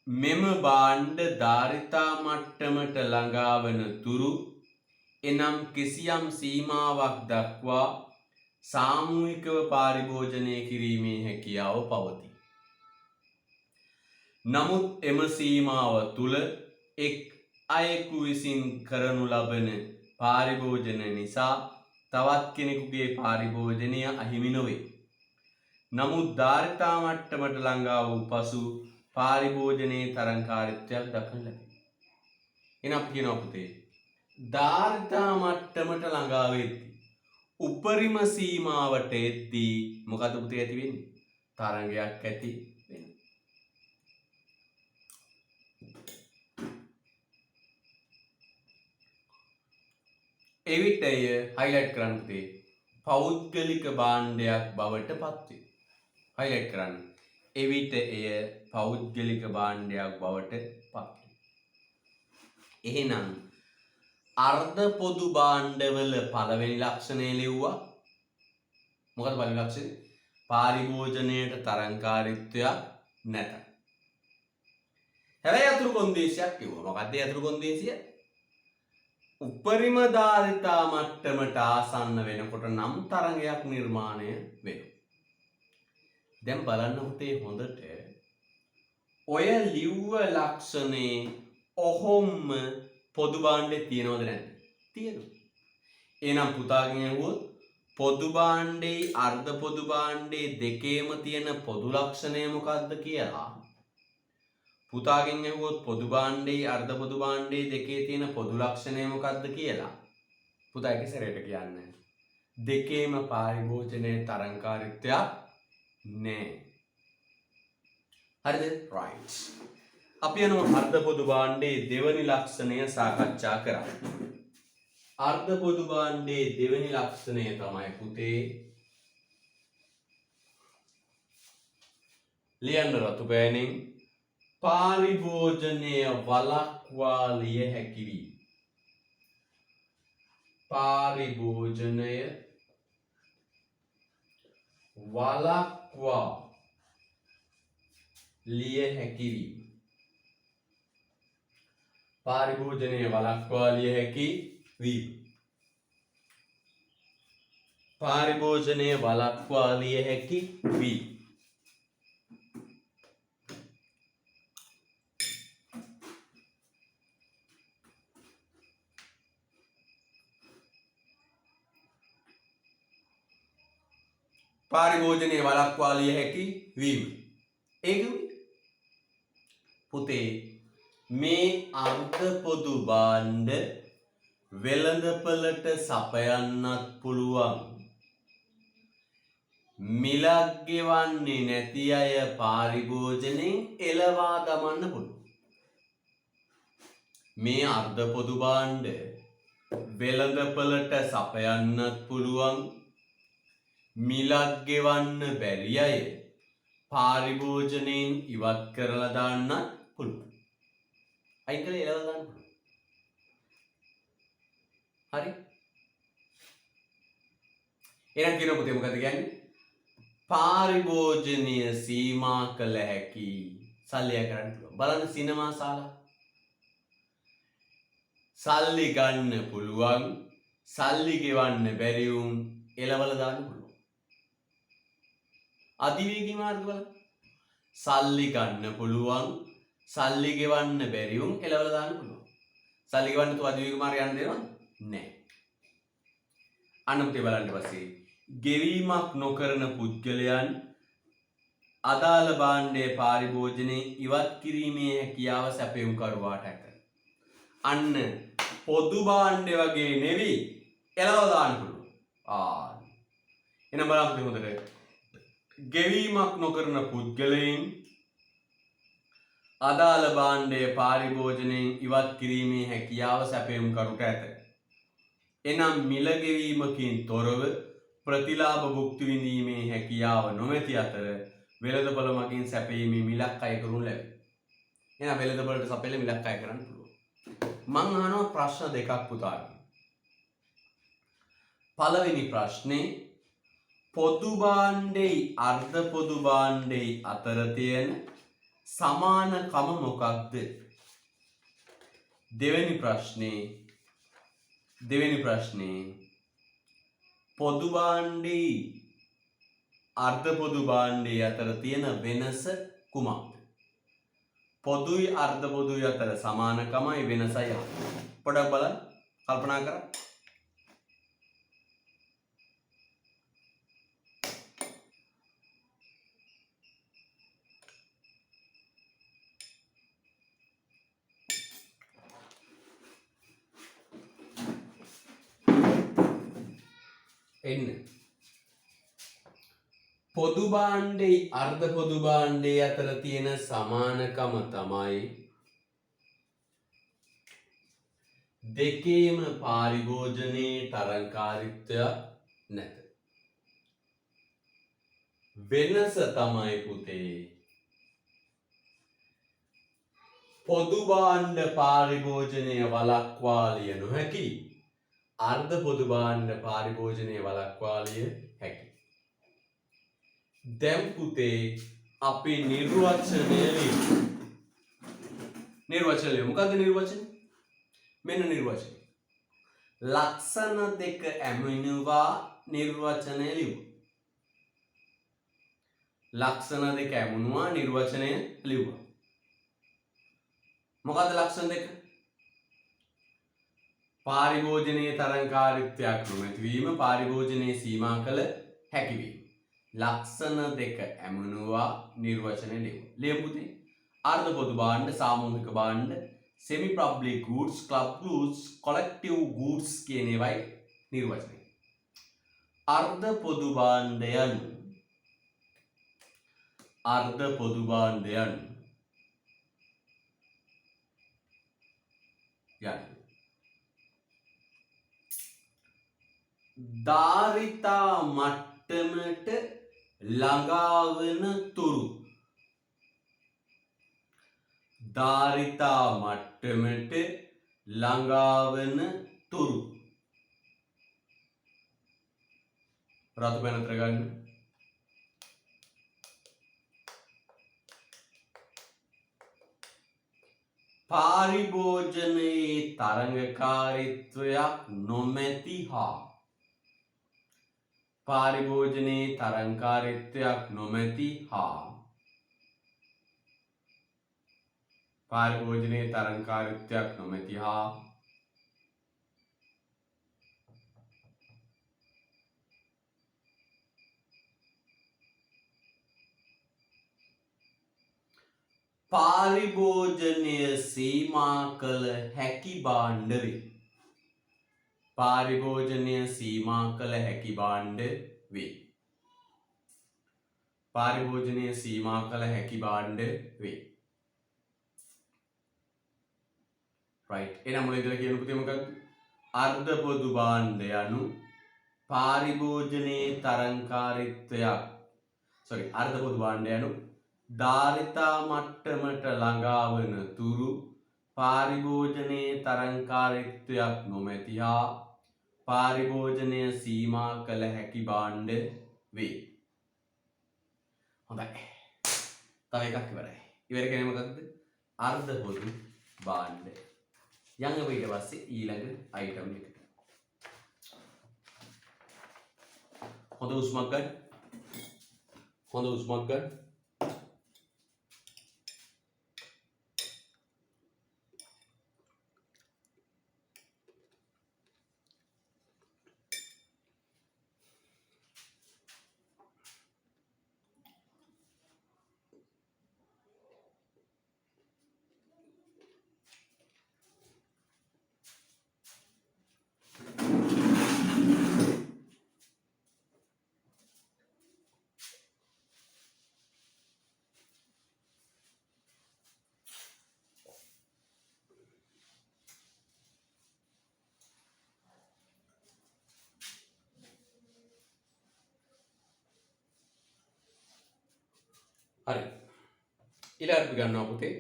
මෙම භාණ්ඩ ධාරිතා මට්ටමට ළඟා වන තුරු එනම් කිසියම් සීමාවක් දක්වා සාමූහිකව පාරිභෝජනය කිරීමේ හැකියාව පවතී. නමුත් එම සීමාව තුළ එක් අයෙකු විසින් කරනු ලබන පාරිභෝජන නිසා තවත් කෙනෙකුගේ පාරිභෝජනය අහිමි නොවේ. නමුත් ධාරිතා මට්ටමට ළඟා වූ පසු පාරිභෝජනයේ තරංකාරීත්වයක් දක්වන ලැබේ. එන අපි කියනවා පුතේ ධාරිතා මට්ටමට ළඟා වෙද්දී උපරිම සීමාවට එද්දී මොකද පුතේ ඇති වෙන්නේ? තරංගයක් ඇති වෙනවා. එවිට එය හයිලයිට් කරන්න පුතේ පෞද්ගලික භාණ්ඩයක් බවට පත් වේ. හයිලයිට් කරන්න. එවිට එය පෞද්ගලික භාණ්ඩයක් බවට පත් වේ. එහෙනම් අර්ධ පොදු භාණ්ඩවල පළවෙනි ලක්ෂණය ලිව්වා. මොකද පළවෙනි ලක්ෂණය? පාරිභෝජනයට තරංකාරීත්වයක් නැත. හැබැයි අතුරු කොන්දේසියක් කිව්වා. මොකක්ද ඒ අතුරු කොන්දේසිය? උපරිම ධාරිතා මට්ටමට ආසන්න වෙනකොට නම් තරංගයක් නිර්මාණය වෙනවා. දැන් බලන්න පුතේ හොඳට ඔය ලිව්ව ලක්ෂණේ ඔහොම පොදු භාණ්ඩේ තියෙනවද නැද්ද? තියෙනවා. එහෙනම් පුතාගෙන් අහුවොත් පොදු භාණ්ඩේ අර්ධ පොදු භාණ්ඩේ දෙකේම තියෙන පොදු ලක්ෂණය මොකක්ද කියලා පුතාගෙන් අහුවොත් පොදු භාණ්ඩේ අර්ධ පොදු භාණ්ඩේ දෙකේ තියෙන පොදු ලක්ෂණය මොකක්ද කියලා පුතා එක සැරේට කියන්න. දෙකේම පාරිභෝජනයේ තරංකාරීත්වයක් නැහැ. හරිද? right. අපි යනවා අර්ධ පොදු භාණ්ඩේ දෙවනි ලක්ෂණය සාකච්ඡා කරන්න. අර්ධ පොදු භාණ්ඩේ දෙවනි ලක්ෂණය තමයි පුතේ ලියන්න රතු පෑනෙන් පාරිභෝජනය වළක්වා ලිය හැකි වීම. පාරිභෝජනය වළක්වා ලිය හැකි වීම. පාරිභෝජනය වළක්වා ලිය හැකි වීම. පාරිභෝජනය වළක්වා ලිය හැකි වීම. පාරිභෝජනයේ වළක්වා ලිය හැකි වීම. ඒක පුතේ මේ අර්ධ පොදු භාණ්ඩ වෙළඳපළට සපයන්නත් පුළුවන්. මිලක් ගෙවන්නේ නැති අය පාරිභෝජනයෙන් එළවා දමන්න පුළුවන්. මේ අර්ධ පොදු භාණ්ඩ වෙළඳපළට සපයන්නත් පුළුවන්. මිලක් ගෙවන්න බැරි අය පාරිභෝජනයෙන් ඉවත් කරලා දාන්න පුළුවන්. අයින් කරලා එළවලා දාන්න පුළුවන්. හරි? එහෙනම් කියන පුතේ මොකද කියන්නේ? පාරිභෝජනීය සීමා කළ හැකි සල්ලි කරන්න පුළුවන්. බලන්න සිනමා ශාලා. සල්ලි ගන්න පුළුවන්, සල්ලි ගෙවන්න බැරි වුන් එළවලා දාන්න පුළුවන්. අධිවේගී මාර්ග වල සල්ලි ගන්න පුළුවන්, සල්ලි ගෙවන්න බැරි වුන් එළවලා දාන්න පුළුවන්. සල්ලි ගෙවන්න තු අධිවේගී මාර්ගය යන්න දෙනවද? නැහැ. අනුමතේ බලන්න පස්සේ ගෙවීමක් නොකරන පුද්ගලයන් අදාළ භාණ්ඩයේ පාරිභෝජනයේ ඉවත් කිරීමේ හැකියාව සැපයුම් කරුවාට ඇත. අන්න පොදු භාණ්ඩය වගේ නෙවි එළවලා දාන්න පුළුවන්. එහෙනම් බලන්න හොඳට ගෙවීමක් නොකරන පුද්ගලයන් අදාළ භාණ්ඩයේ පාරිභෝජනයෙන් ඉවත් කිරීමේ හැකියාව සැපයුම් කරුට ඇත. එනම් මිල ගෙවීමකින් තොරව ප්‍රතිලාභ භුක්ති විඳීමේ හැකියාව නොමැති අතර වෙළඳපොළ මගින් සැපයීමේ මිලක් අය කරනු ලැබේ. එහෙනම් වෙළඳපොළට සපයලා මිලක් අය කරන්න පුළුවන්. මං අහනවා ප්‍රශ්න දෙකක් පුතාගෙන්. පළවෙනි ප්‍රශ්නේ පොදු භාණ්ඩෙයි අර්ධ පොදු භාණ්ඩෙයි අතර තියෙන සමානකම මොකක්ද? දෙවෙනි ප්‍රශ්නේ පොදු භාණ්ඩෙයි අර්ධ පොදු භාණ්ඩෙයි අතර තියෙන වෙනස කුමක්ද? පොදුයි අර්ධ පොදුයි අතර සමානකමයි වෙනසයි. පොඩක් බලන්න කල්පනා කරන්න. එන්න පොදු භාණ්ඩෙයි අර්ධ පොදු භාණ්ඩෙයි අතර තියෙන සමානකම තමයි දෙකේම පාරිභෝජනයේ තරංකාරීත්වයක් නැත. වෙනස තමයි පුතේ පොදු භාණ්ඩ පාරිභෝජනය වළක්වාලිය නොහැකි, අර්ධ පොදු භාණ්ඩ පාරිභෝජනය වළක්වාලිය හැකි. දැන් පුතේ අපි නිර්වචනය ලියමු. මොකක්ද නිර්වචනය? මෙන්න නිර්වචනය. ලක්ෂණ දෙක ඇමුණුවා නිර්වචනය ලියමු. ලක්ෂණ දෙක ඇමුණුවා නිර්වචනය ලියුවා. මොකද්ද ලක්ෂණ දෙක? පාරිභෝජනයේ තරංකාරීත්වයක් නොමැති වීම, පාරිභෝජනයේ සීමා කළ හැකි වීම. ලක්ෂණ දෙක ඇමුණුවා නිර්වචනය ලියමු පුතේ. අර්ධ පොදු භාණ්ඩ, සාමූහික භාණ්ඩ, semi public goods, club goods, collective goods කියන ඒවායි නිර්වචනය. අර්ධ පොදු භාණ්ඩ යනු ධාරිතා මට්ටමට ළඟාවන තුරු රතු පැනතර ගන්න. පාරිභෝජනයේ තරංගකාරීත්වයක් නොමැති හා පාරිභෝජනයේ තරංකාරීත්වයක් නොමැති හා පාරිභෝජනය සීමා කළ හැකි භාණ්ඩ වේ. පාරිභෝජනය සීමා කළ හැකි භාණ්ඩ වේ. පාරිභෝජනය සීමා කළ හැකි භාණ්ඩ වේ. right. එහෙනම් මොලේ ඉඳලා කියන්න පුතේ මොකක්ද? අර්ධ පොදු භාණ්ඩ යනු පාරිභෝජනයේ තරංකාරීත්වයක් අර්ධ පොදු භාණ්ඩ යනු ධාරිතා මට්ටමට ළඟා වන තුරු පාරිභෝජනයේ තරංකාරීත්වයක් නොමැති හා පාරිභෝජනය සීමා කළ හැකි භාණ්ඩ වේ. හොඳයි. තව එකක් ඉවරයි. ඉවර කරන්නේ මොකක්ද? අර්ධ පොදු භාණ්ඩ. යන්න අපි ඊට පස්සේ ඊළඟ අයිටම් එකට. හොඳ උස්මක් ගන්න. හරි. ඊළඟට අපි ගන්නවා පුතේ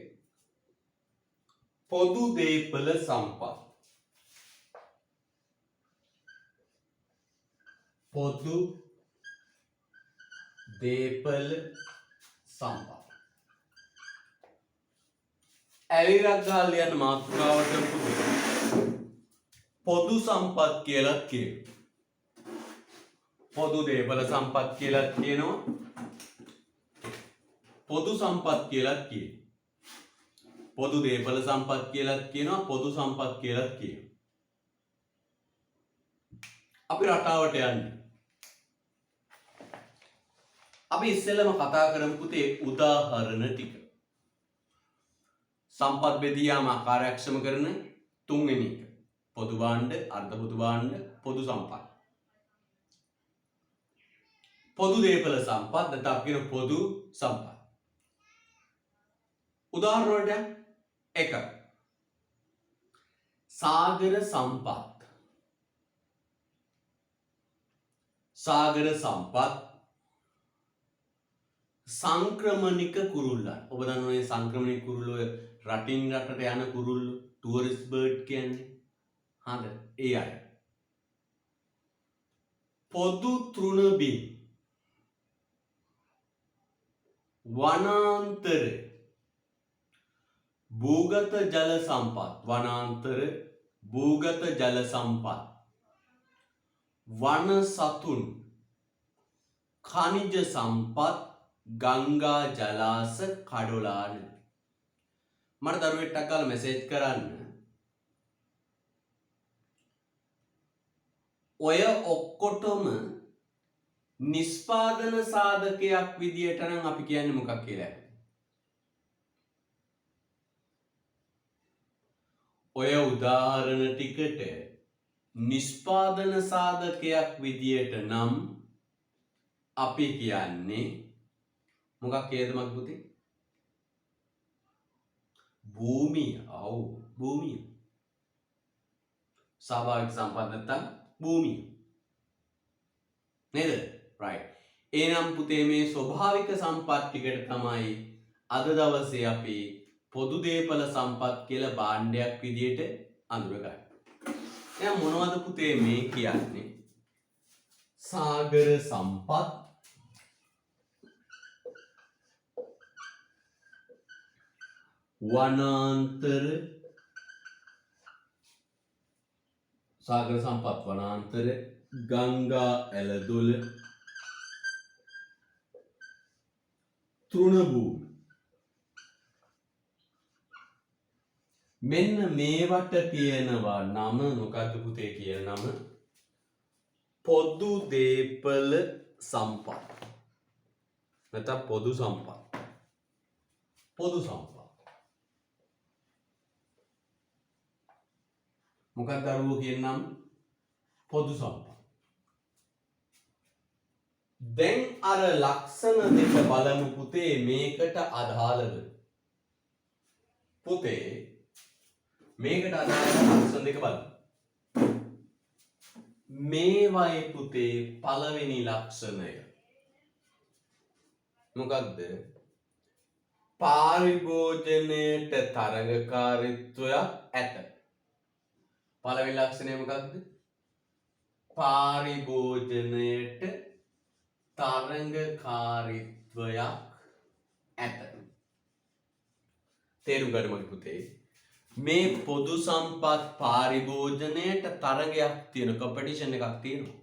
පොදු දේපල සම්පත්. පොදු දේපල සම්පත්. ඇලිරක් ගාල් යන මාතෘකාවට පොදු සම්පත් කියලා කියනවා. පොදු දේපල සම්පත් කියලා කියනවා. පොදු සම්පත් කියලා කියනවා. පොදු දේපල සම්පත් කියලා කියනවා. පොදු සම්පත් කියලා කියනවා. අපි රටාවට යන්නේ. අපි ඉස්සෙල්ලම කතා කරමු පුතේ උදාහරණ ටික. සම්පත් බෙදියාම ආකාරයක්ෂම කරන තුන්වෙනි එක. පොදු භාණ්ඩ, අර්ධ පොදු භාණ්ඩ, පොදු සම්පත්. පොදු දේපල සම්පත් නැත්නම් කියන පොදු සම්පත්. උදාහරණ වලට 1. සාගර සම්පත්. සාගර සම්පත් සංක්‍රමණික කුරුල්ලන්. ඔබ දන්නවනේ සංක්‍රමණික කුරුල්ලෝ රටින් රටට යන කුරුල්ලෝ ටූරිස්ට් බර්ඩ් කියන්නේ. හරිද? ඒ අය. පොදු තෘණබිම් වනාන්තර භූගත ජල සම්පත්. වනාන්තර භූගත ජල සම්පත් වන සතුන් खनिज संपत गंगा जलास කඩොලාන. මට දරුවෙක් ටක්කල් මෙසේජ් කරන්න ඔය ඔක්කොටම නිෂ්පාදන සාධකයක් විදියට නම් අපි කියන්නේ මොකක් කියලා. ඔය උදාහරණ ටිකට නිෂ්පාදන සාධකයක් විදියට නම් අපි කියන්නේ මොකක් කියලාද මගේ පුතේ? භූමිය. ඔව් භූමිය. ස්වාභාවික සම්පත් නැත්තම් භූමිය. නේද? right. එහෙනම් පුතේ මේ ස්වභාවික සම්පත් ටිකට තමයි අද දවසේ අපි පොදු දේපල සම්පත් කියලා භාණ්ඩයක් විදියට අඳුරගන්නේ. එහෙනම් මොනවද පුතේ මේ කියන්නේ? සාගර සම්පත්, වනාන්තර, සාගර සම්පත් වනාන්තර, ගංගා ඇලදොල, තෘණභූමි. මෙන්න මේවට කියනවා නම මොකද්ද පුතේ කියන නම? පොදු දේපල සම්පත්. නැත්නම් පොදු සම්පත්. පොදු සම්පත්. මොකක්ද අරුව කියන නම? පොදු සම්පත්. දැන් අර ලක්ෂණ දෙක බලමු පුතේ මේකට අදාළව. පුතේ මේකට අදාළ ලක්ෂණ දෙක බලමු. මේවයි පුතේ පළවෙනි ලක්ෂණය. මොකක්ද? පාරිභෝජනයට තරඟකාරීත්වයක් ඇත. පළවෙනි ලක්ෂණය මොකක්ද? පාරිභෝජනයට තරඟකාරීත්වයක් ඇත. තේරුම් ගන්න මගේ පුතේ. මේ පොදු සම්පත් පාරිභෝජනයට තරගයක් තියෙන කොම්පිටිෂන් එකක් තියෙනවා.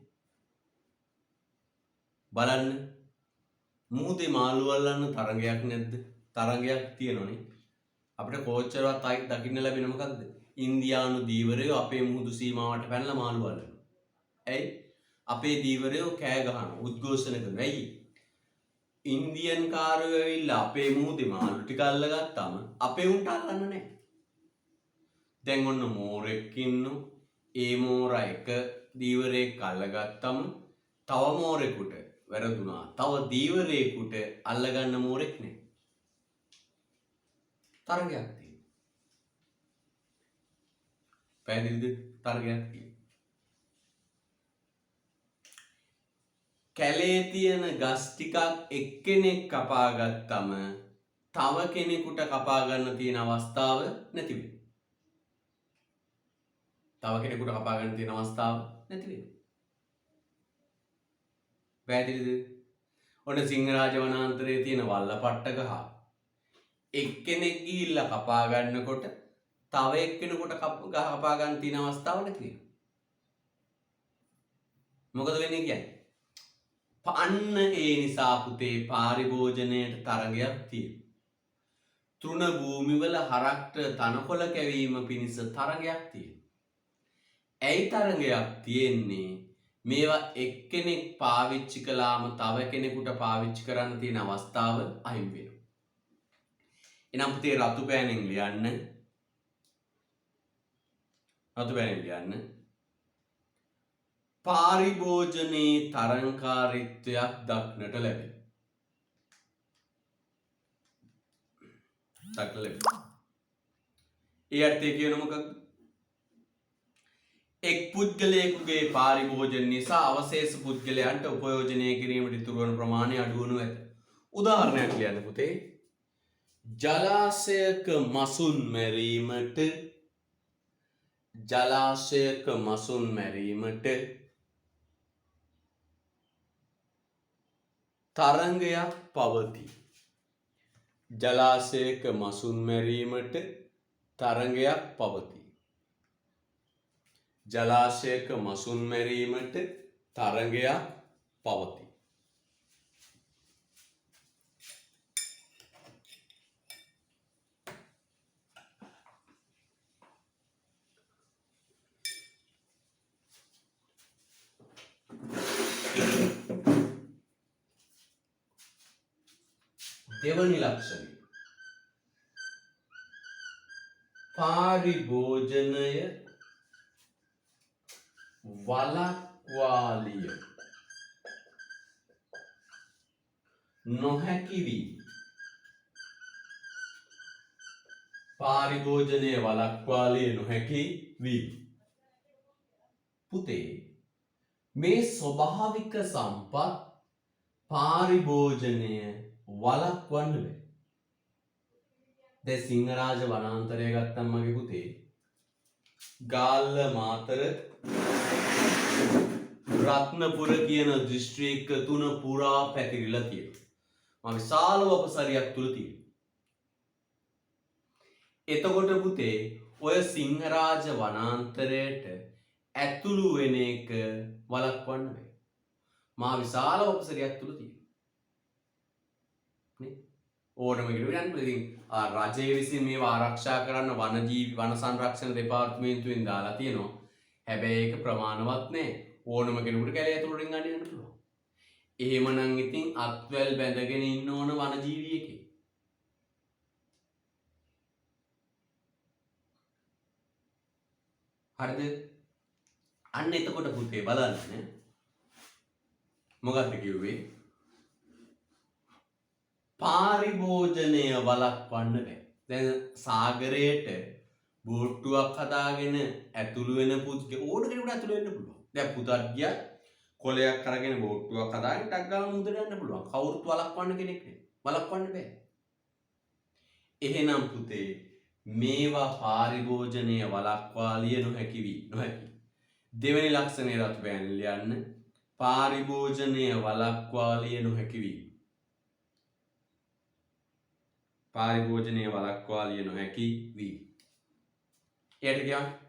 බලන්න මුහුදේ මාළු අල්ලන්න තරගයක් නැද්ද? තරගයක් තියෙනවනේ. අපිට කෝච්චරවත් ආයි දකින්න ලැබෙන මොකද්ද? ඉන්දියානු දීවරයෝ අපේ මුහුදු සීමාවට පැනලා මාළු අල්ලනවා. ඇයි? අපේ දීවරයෝ කෑ ගහනවා, උද්ඝෝෂණ කරනවා. ඇයි? ඉන්දියන් කාරයෝ ඇවිල්ලා අපේ මුහුදේ මාළු ටික අල්ලගත්තාම අපේ උන්ට අල්ලන්න නැහැ. දැන් ඔන්න මෝරෙක් ඉන්නු. ඒ මෝරා එක දීවරයෙක් අල්ලගත්තම තව මෝරෙකුට වැරදුනා. තව දීවරයෙකුට අල්ලගන්න මෝරෙක් නැහැ. තරගයක් තියෙනවා. පැහැදිලිද? තරගයක් තියෙනවා. කැලේ තියෙන ගස් ටිකක් එක්කෙනෙක් කපා ගත්තම තව කෙනෙකුට කපා ගන්න තියෙන අවස්ථාව නැති වෙනවා. තව කෙනෙකුට කපා ගන්න තියෙන අවස්ථාව නැති වෙනවා. පැහැදිලිද? ඔන්න සිංහරාජ වනාන්තරයේ තියෙන වල්ලපට්ට ගහ එක්කෙනෙක් ගිහිල්ලා කපා ගන්නකොට තව එක්කෙනෙකුට ගහ කපා ගන්න තියෙන අවස්ථාව නැති වෙනවා. මොකද වෙන්නේ කියන්නේ? අන්න ඒ නිසා පුතේ පාරිභෝජනයට තරගයක් තියෙනවා. තෘණ භූමිවල හරක්ට තනකොළ කැවීම පිණිස තරගයක් තියෙනවා. ඇයි තරගයක් තියෙන්නේ? මේවා එක්කෙනෙක් පාවිච්චි කළාම තව කෙනෙකුට පාවිච්චි කරන්න තියෙන අවස්ථාව අහිමි වෙනවා. එහෙනම් පුතේ රතු පෑනෙන් ලියන්න. රතු පෑනෙන් ලියන්න. පාරිභෝජනයේ තරංකාරීත්වයක් දක්නට ලැබේ. ඒ අර්ථය කියන මොකක්ද? එක් පුද්ගලයෙකුගේ පාරිභෝජන නිසා අවශේෂ පුද්ගලයන්ට උපයෝජනය කිරීමට ඉතුරු වන ප්‍රමාණය අඩු වනු ඇත. උදාහරණයක් ලියන්න පුතේ. ජලාශයක මසුන් මැරීමට තරංගයක් පවතී. ජලාශයක මසුන් මැරීමට තරංගයක් පවතී. ජලාශයක මසුන් මැරීමට තරංගයක් පවතී. දෙවනි ලක්ෂණය පාරිභෝජනය වළක්වාලිය නොහැකි වී. පාරිභෝජනය වළක්වාලිය නොහැකි වී. පුතේ මේ ස්වභාවික සම්පත් පාරිභෝජනය වළක්වන්න බෑ. දැන් සිංහරාජ වනාන්තරය ගත්තම මගේ පුතේ ගාල්ල මාතර රත්නපුර කියන දිස්ත්‍රික්ක තුන පුරා පැතිරිලා තියෙනවා. විශාල වපසරියක් තුල තියෙනවා. එතකොට පුතේ ඔය සිංහරාජ වනාන්තරයට ඇතුළු වෙන එක වළක්වන්න බෑ. විශාල වපසරියක් තුල තියෙනවා. ඕනම කෙනෙකුට ඉතින් රජය විසින් මේවා ආරක්ෂා කරන්න වන සංරක්ෂණ දෙපාර්තමේන්තුවෙන් දාලා තියෙනවා. හැබැයි ඒක ප්‍රමාණවත් නෑ. ඕනම කෙනෙකුට කැලේ ඇතුළට ගන්න යන්න පුළුවන්. එහෙමනම් ඉතින් අත්වැල් බැඳගෙන ඉන්න ඕන වනජීවියෙක්. හරිද? අන්න එතකොට පුතේ බලන්න මොකක්ද කිව්වේ? පාරිභෝජනය වළක්වන්න බෑ. දැන් සාගරයට බෝට්ටුවක් හදාගෙන ඇතුළු වෙන පුද්ගල ඕන කෙනෙකුට ඇතුළු වෙන්න පුළුවන්. දැන් පුතත් ගියා කොලයක් අරගෙන බෝට්ටුවක් හදාගෙන ටක් ගාලා මුහුදට යන්න පුළුවන්. කවුරුත් වළක්වන්න කෙනෙක් නෑ. වළක්වන්න බෑ. එහෙනම් පුතේ මේවා පාරිභෝජනය වළක්වාලිය නොහැකි වී. දෙවෙනි ලක්ෂණය රතු පෑන් ලියන්න. පාරිභෝජනය වළක්වාලිය නොහැකි වී. පාරිභෝජනය වළක්වාලිය නොහැකි වී. එයට කියන්නේ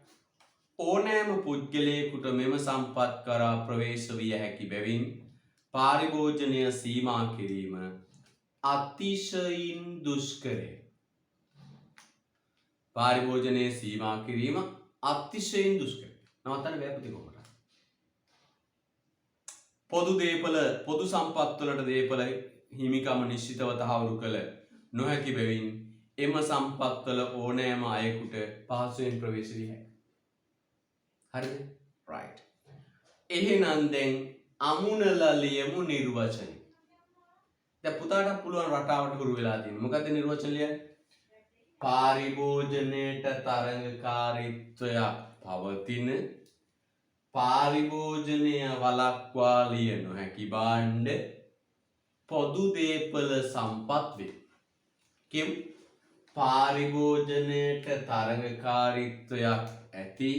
ඕනෑම පුද්ගලයෙකුට මෙම සම්පත් කරා ප්‍රවේශ විය හැකි බැවින් පාරිභෝජනය සීමා කිරීම අතිශයින් දුෂ්කරය. පාරිභෝජනය සීමා කිරීම අතිශයින් දුෂ්කරය. නවත්තන්න බෑ පුතේ කොහොමද? පොදු සම්පත් වලට දේපල හිමිකම නිශ්චිතව තහවුරු කළ නොහැකි බැවින් එම සම්පත්වල ඕනෑම අයෙකුට පහසුවෙන් ප්‍රවේශ විය හැකියි. හරිද? රයිට්. එහෙනම් දැන් අමුණලා ලියමු නිර්වචනය. දැන් පුතාට පුළුවන් රටාවට හුරු වෙලා තියෙනවා. මොකද්ද නිර්වචන ලියන්නේ? පාරිභෝජනයට තරංගකාරීත්වයක් පවතින පාරිභෝජනය වළක්වාලිය නොහැකි භාණ්ඩ පොදු දේපල සම්පත් වේ. කියමු පාරිභෝජනයට තරංගකාරීත්වයක් ඇති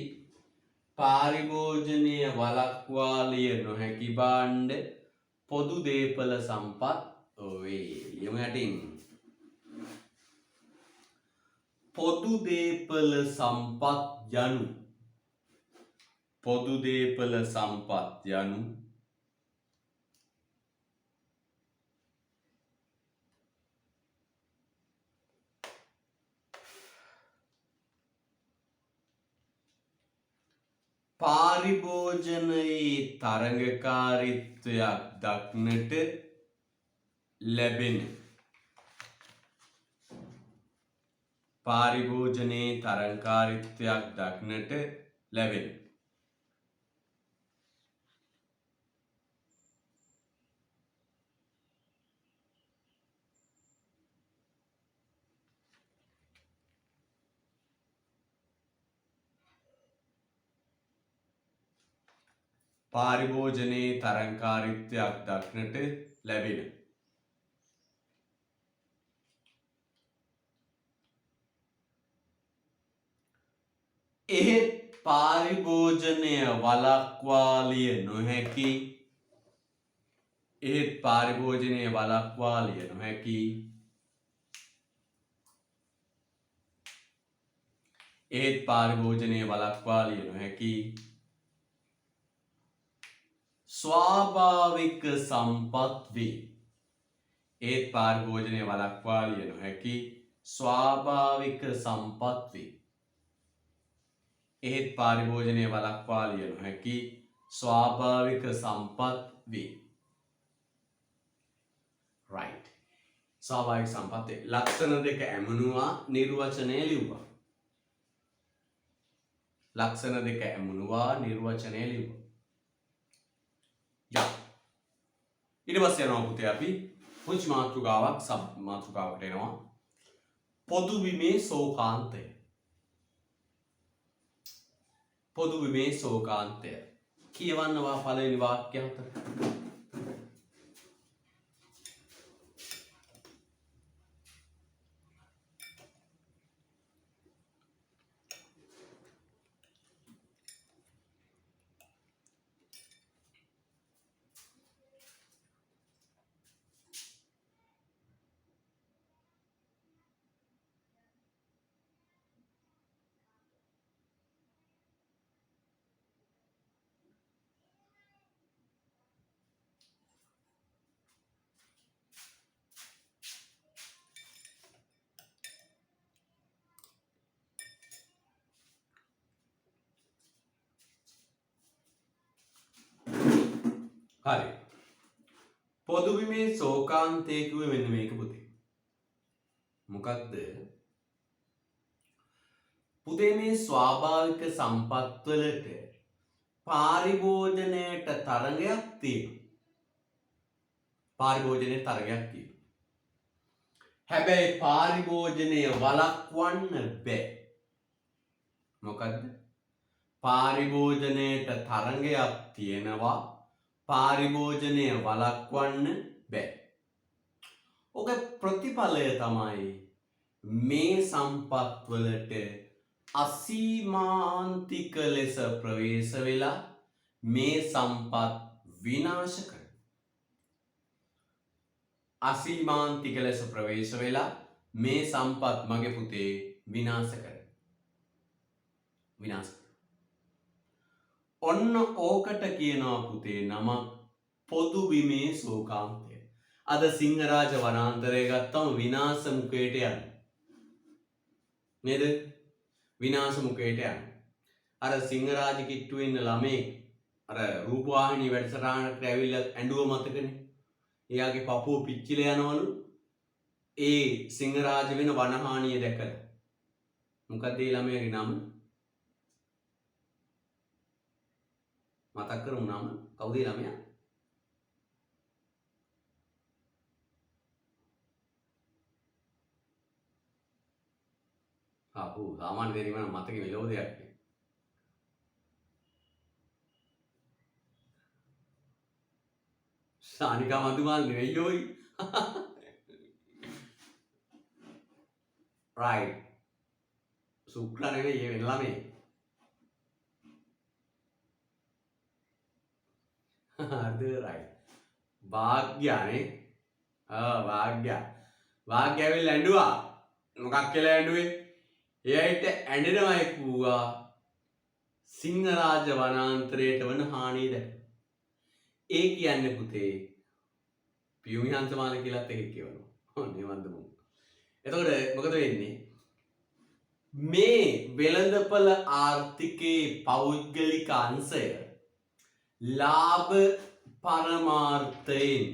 පාරිභෝජනය වළක්වාලිය නොහැකි භාණ්ඩ පොදු දේපල සම්පත් වේ. ලියමු යටින්. පොදු දේපල සම්පත් යනු පොදු දේපල සම්පත් යනු පාරිභෝජනයේ තරඟකාරීත්වයක් දක්නට ලැබෙන පාරිභෝජනයේ තරඟකාරීත්වයක් දක්නට ලැබෙන පාරිභෝජනයේ තරඟකාරීත්වයක් දක්නට ලැබෙන එහෙත් පාරිභෝජනය වළක්වාලිය නොහැකි එහෙත් පාරිභෝජනය වළක්වාලිය නොහැකි එහෙත් පාරිභෝජනය වළක්වාලිය නොහැකි ස්වාභාවික සම්පත් වේ. ඒත් පාරිභෝජනය වළක්වාලිය නොහැකි ස්වාභාවික සම්පත් වේ. එහෙත් පාරිභෝජනය වළක්වාලිය නොහැකි ස්වාභාවික සම්පත් වේ. right. ස්වාභාවික සම්පත් වේ. ලක්ෂණ දෙක ඇමුණුවා නිර්වචනය ලිව්වා. ලක්ෂණ දෙක ඇමුණුවා නිර්වචනය ලිව්වා. ඊට පස්සේ යනවා පුතේ අපි පුංචි මාතෘකාවක් සබ් මාතෘකාවකට එනවා. පොදු බිමේ ශෝකාන්තය. පොදු බිමේ ශෝකාන්තය. කියවන්නවා පළවෙනි වාක්‍ය හතර. හරි. පොදු බිමේ ශෝකාන්තය කිව්වේ මෙන්න මේක පුතේ. මොකක්ද? පුතේ මේ ස්වාභාවික සම්පත් වලට පාරිභෝජනයට තරගයක් තියෙනවා. පාරිභෝජනයේ තරගයක් තියෙනවා. හැබැයි පාරිභෝජනය වළක්වන්න බෑ. මොකද්ද? පාරිභෝජනයට තරගයක් තියෙනවා. පාරිභෝජනය වළක්වන්න බෑ. ඔක ප්‍රතිඵලය තමයි මේ සම්පත් වලට අසීමාන්තික ලෙස ප්‍රවේශ වෙලා මේ සම්පත් විනාශ කරන. අසීමාන්තික ලෙස ප්‍රවේශ වෙලා මේ සම්පත් මගේ පුතේ විනාශ කරන. විනාශ. ඔන්න ඕකට කියනවා පුතේ නමක් පොදු බිමේ ශෝකාන්තය. අද සිංහරාජ වනාන්තරය ගත්තම විනාශ මුඛයට යන. නේද? විනාශ මුඛයට යන. අර සිංහරාජ කිට්ටුවේ ඉන්න ළමේ අර රූපවාහිනී වැඩසටහනකට ඇවිල්ලා ඇඬුව මතකනේ. එයාගේ පපුව පිච්චිලා යනවලු. ඒ සිංහරාජ වෙන වනහානිය දැකලා. මොකද ඒ ළමයාගේ නම? මතක් කරමු නම. කවුද ඒ ළමයා? සාමාන්‍ය දෙයක් නෙවෙයි මතකෙ මෙලෝ දෙයක්. සානිකා මතුමාල් නෙවෙයි ඔයි. right. සුක්‍රා නෙවෙයි ඒ වෙන ළමේ. හරිද right වාග්යනේ වාග්ය ඇවිල්ලා ඇඬුවා මොකක් කියලා ඇඬුවේ එයාට ඇඬෙනවයි කිව්වා සිංහරාජ වනාන්තරයට වන හානිය දැක ඒ කියන්නේ පුතේ පියුමි හංසමාල කියලාත් එක කියවනවා ඔන්නේ වන්දමු එතකොට මොකද වෙන්නේ මේ වෙළඳපළ ආර්ථිකයේ පෞද්ගලික අංශය ලාභ පරමාර්ථයෙන්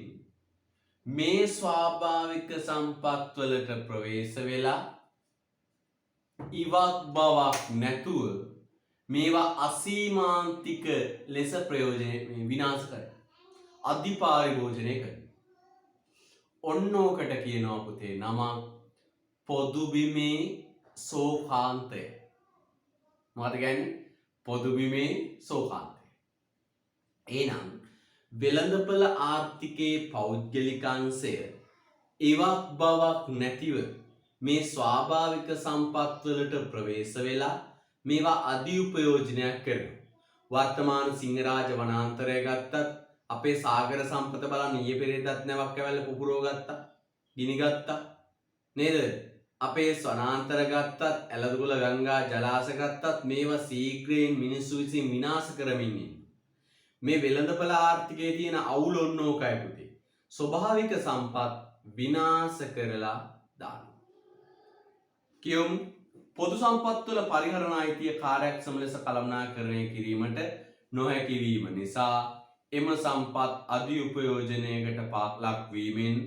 මේ ස්වාභාවික සම්පත් වලට ප්‍රවේශ වෙලා ඉවක් බවක් නැතුව මේවා අසීමාන්තික ලෙස ප්‍රයෝජන විනාශ කරන අධිපාරිභෝජනය කරන ඔන්න ඕකට කියනවා පුතේ නමක් පොදුබිමේ සෝකාන්තය මොකද කියන්නේ පොදුබිමේ සෝකාන්තය එහෙනම් වෙළඳපළ ආර්ථිකයේ පෞද්ගලික අංශය ඉවක් බවක් නැතිව මේ ස්වාභාවික සම්පත් වලට ප්‍රවේශ වෙලා මේවා අධිඋපයෝජනයක් කරනවා. වර්තමාන සිංහරාජ වනාන්තරය ගත්තත් අපේ සාගර සම්පත බලන්න ඊයේ පෙරේදත් නැවක් කැවැල්ල පුපුරව ගත්තා. ගිනි ගත්තා. නේද? අපේ වනාන්තර ගත්තත් ඇලදුගල ගංගා ජලාශ ගත්තත් මේවා ශීඝ්‍රයෙන් මිනිස්සු විසින් විනාශ කරමින් ඉන්නේ. මේ වෙළඳපළ ආර්ථිකයේ තියෙන අවුල ඔන්න ඕකයි පුතේ. ස්වභාවික සම්පත් විනාශ කරලා දානවා. කියමු පොදු සම්පත් වල පරිහරණ අයිතිය කාර්යක්ෂම ලෙස කළමනාකරණය කිරීමට නොහැකි වීම නිසා එම සම්පත් අධිඋපයෝජනයකට ලක් වීමෙන්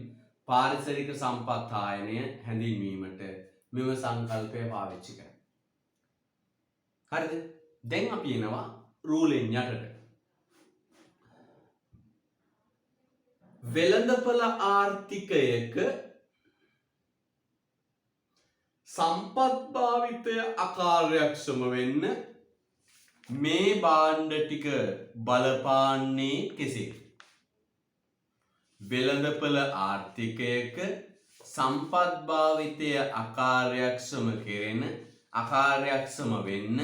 පාරිසරික සම්පත් ආයනය හැඳින්වීමට මෙම සංකල්පය පාවිච්චි කරනවා. හරිද? දැන් අපි එනවා රූලෙන් යටට. වෙළඳපළ ආර්ථිකයක සම්පත් භාවිතය අකාර්යක්ෂම වෙන්න මේ භාණ්ඩ ටික බලපාන්නේ කෙසේ? වෙළඳපළ ආර්ථිකයක සම්පත් භාවිතය අකාර්යක්ෂම වෙන්න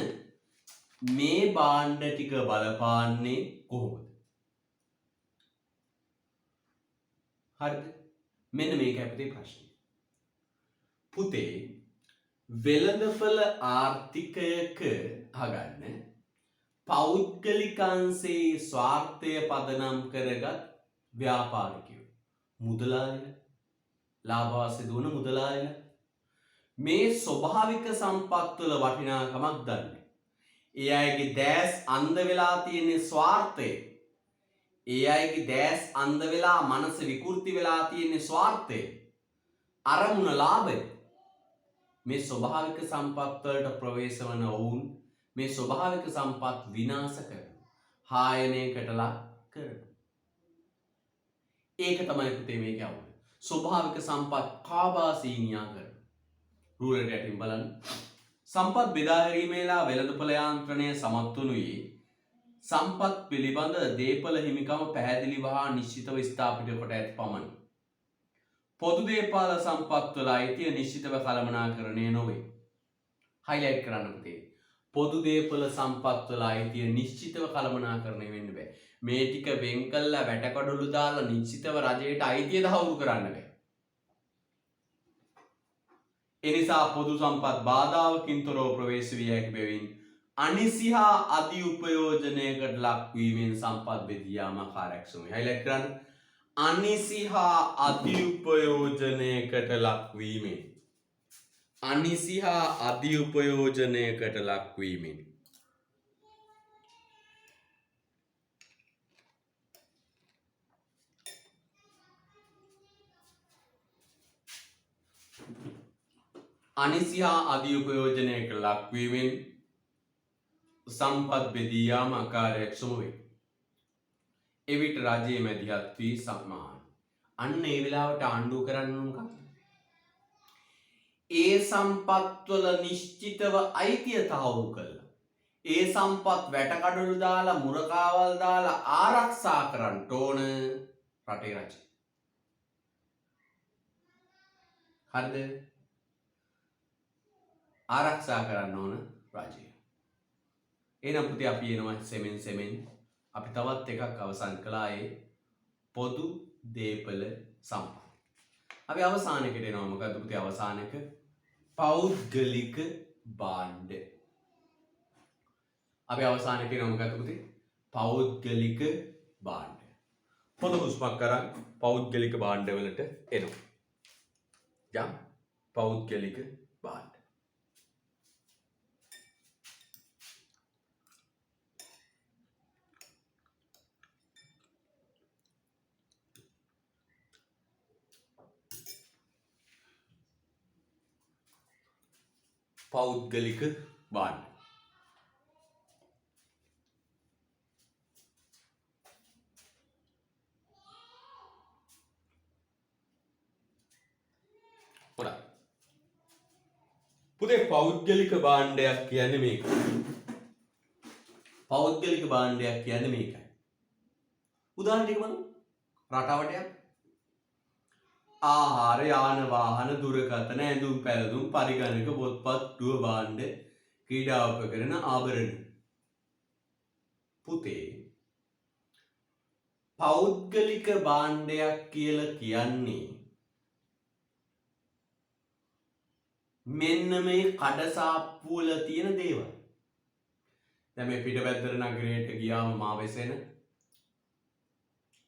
මේ භාණ්ඩ ටික බලපාන්නේ කොහොමද? හරිද? මෙන්න මේක අපේ ප්‍රශ්නේ. පුතේ වෙළඳපළ ආර්ථිකයක අහගන්න පෞද්ගලිකංශයේ ස්වාර්ථය පදනම් කරගත් ව්‍යාපාරිකයෝ මුදලාලිලා ලාභාසය දුවන මුදලාලිලා මේ ස්වභාවික සම්පත් වල වටිනාකමක් දන්නේ. ඒ අයගේ දැස් අන්ධ වෙලා තියෙන ස්වාර්ථය. ඒ අයගේ දැස් අන්ධ වෙලා මනස විකෘති වෙලා තියෙන ස්වාර්ථය. අරමුණ ලාභය. මේ ස්වභාවික සම්පත් වලට ප්‍රවේශ වන ඔවුන් මේ ස්වභාවික සම්පත් විනාශ කරනවා. හායනයකට ලක් කරනවා. ඒක තමයි පුතේ මේක අවුල. ස්වභාවික සම්පත් කාබාසීනියා කරනවා. රූලට යටින් බලන්න. සම්පත් බෙදා හැරීමේලා වෙළඳපොළ යාන්ත්‍රණය සමත් වුණේ සම්පත් පිළිබඳ දේපල හිමිකම පැහැදිලිව හා නිශ්චිතව ස්ථාපිත කොට ඇති පමණි. පොදු දේපල සම්පත් වල අයිතිය නිශ්චිතව කළමනාකරණය නොවේ. හයිලයිට් කරන්න පුතේ. පොදු දේපල සම්පත් වල අයිතිය නිශ්චිතව කළමනාකරණය වෙන්න බෑ. මේ ටික වෙන් කළා වැටකඩලු දාලා නිශ්චිතව රජයට අයිතිය දහවුරු කරන්න බෑ. එනිසා පොදු සම්පත් බාධාවකින් තොරව ප්‍රවේශ විය හැකි බැවින් අනිසි හා අධිඋපයෝජනයකට ලක්වීමෙන් සම්පත් බෙදී යාම කාර්යක්ෂමයි. හයිලයිට් කරන්න. අනිසි හා අධිඋපයෝජනයකට ලක්වීමෙන් අනිසි හා අධිඋපයෝජනයකට ලක්වීමෙන් අනිසි හා අධිඋපයෝජනයකට ලක්වීමෙන් සම්පත් බෙදී යාම අකාර්යක්ෂම වේ. එවිට රජයේ මැදිහත් වී සම්මාන. අන්න ඒ වෙලාවට ආණ්ඩුව කරන්න මොකක්ද? ඒ සම්පත්වල නිශ්චිතව අයිතිය තහවුරු කළා. ඒ සම්පත් වැටකඩලු දාලා මුරකාවල් දාලා ආරක්ෂා කරන්න ඕන රටේ රජය. හරිද? ආරක්ෂා කරන්න ඕන රජය. එහෙනම් පුතේ අපි එනවා සෙමෙන් අපි තවත් එකක් අවසන් කළා ඒ පොදු දේපල සම්පත්. අපි අවසානයකට එනවා මොකද්ද පුතේ අවසානක පෞද්ගලික භාණ්ඩ. අපි අවසානයකට එනවා මොකද්ද පුතේ පෞද්ගලික භාණ්ඩ. පොත හුස්මක් කරන් පෞද්ගලික භාණ්ඩ වලට එනවා. යම් පෞද්ගලික භාණ්ඩ. පෞද්ගලික භාණ්ඩ. හොඳයි. පුතේ පෞද්ගලික භාණ්ඩයක් කියන්නේ මේක. පෞද්ගලික භාණ්ඩයක් කියන්නේ මේකයි. උදාහරණයක් බලමු. රටාවටයක් ආහාර යාන වාහන දුරකථන ඇඳුම් පැළඳුම් පරිගණක පොත්පත් ගෘහ භාණ්ඩ ක්‍රීඩා උපකරණ ආභරණ. පුතේ පෞද්ගලික භාණ්ඩයක් කියලා කියන්නේ මෙන්න මේ කඩසාප්පු වල තියෙන දේවල්. දැන් මේ පිටපැත්තට නගරයට ගියාම මා වෙසෙන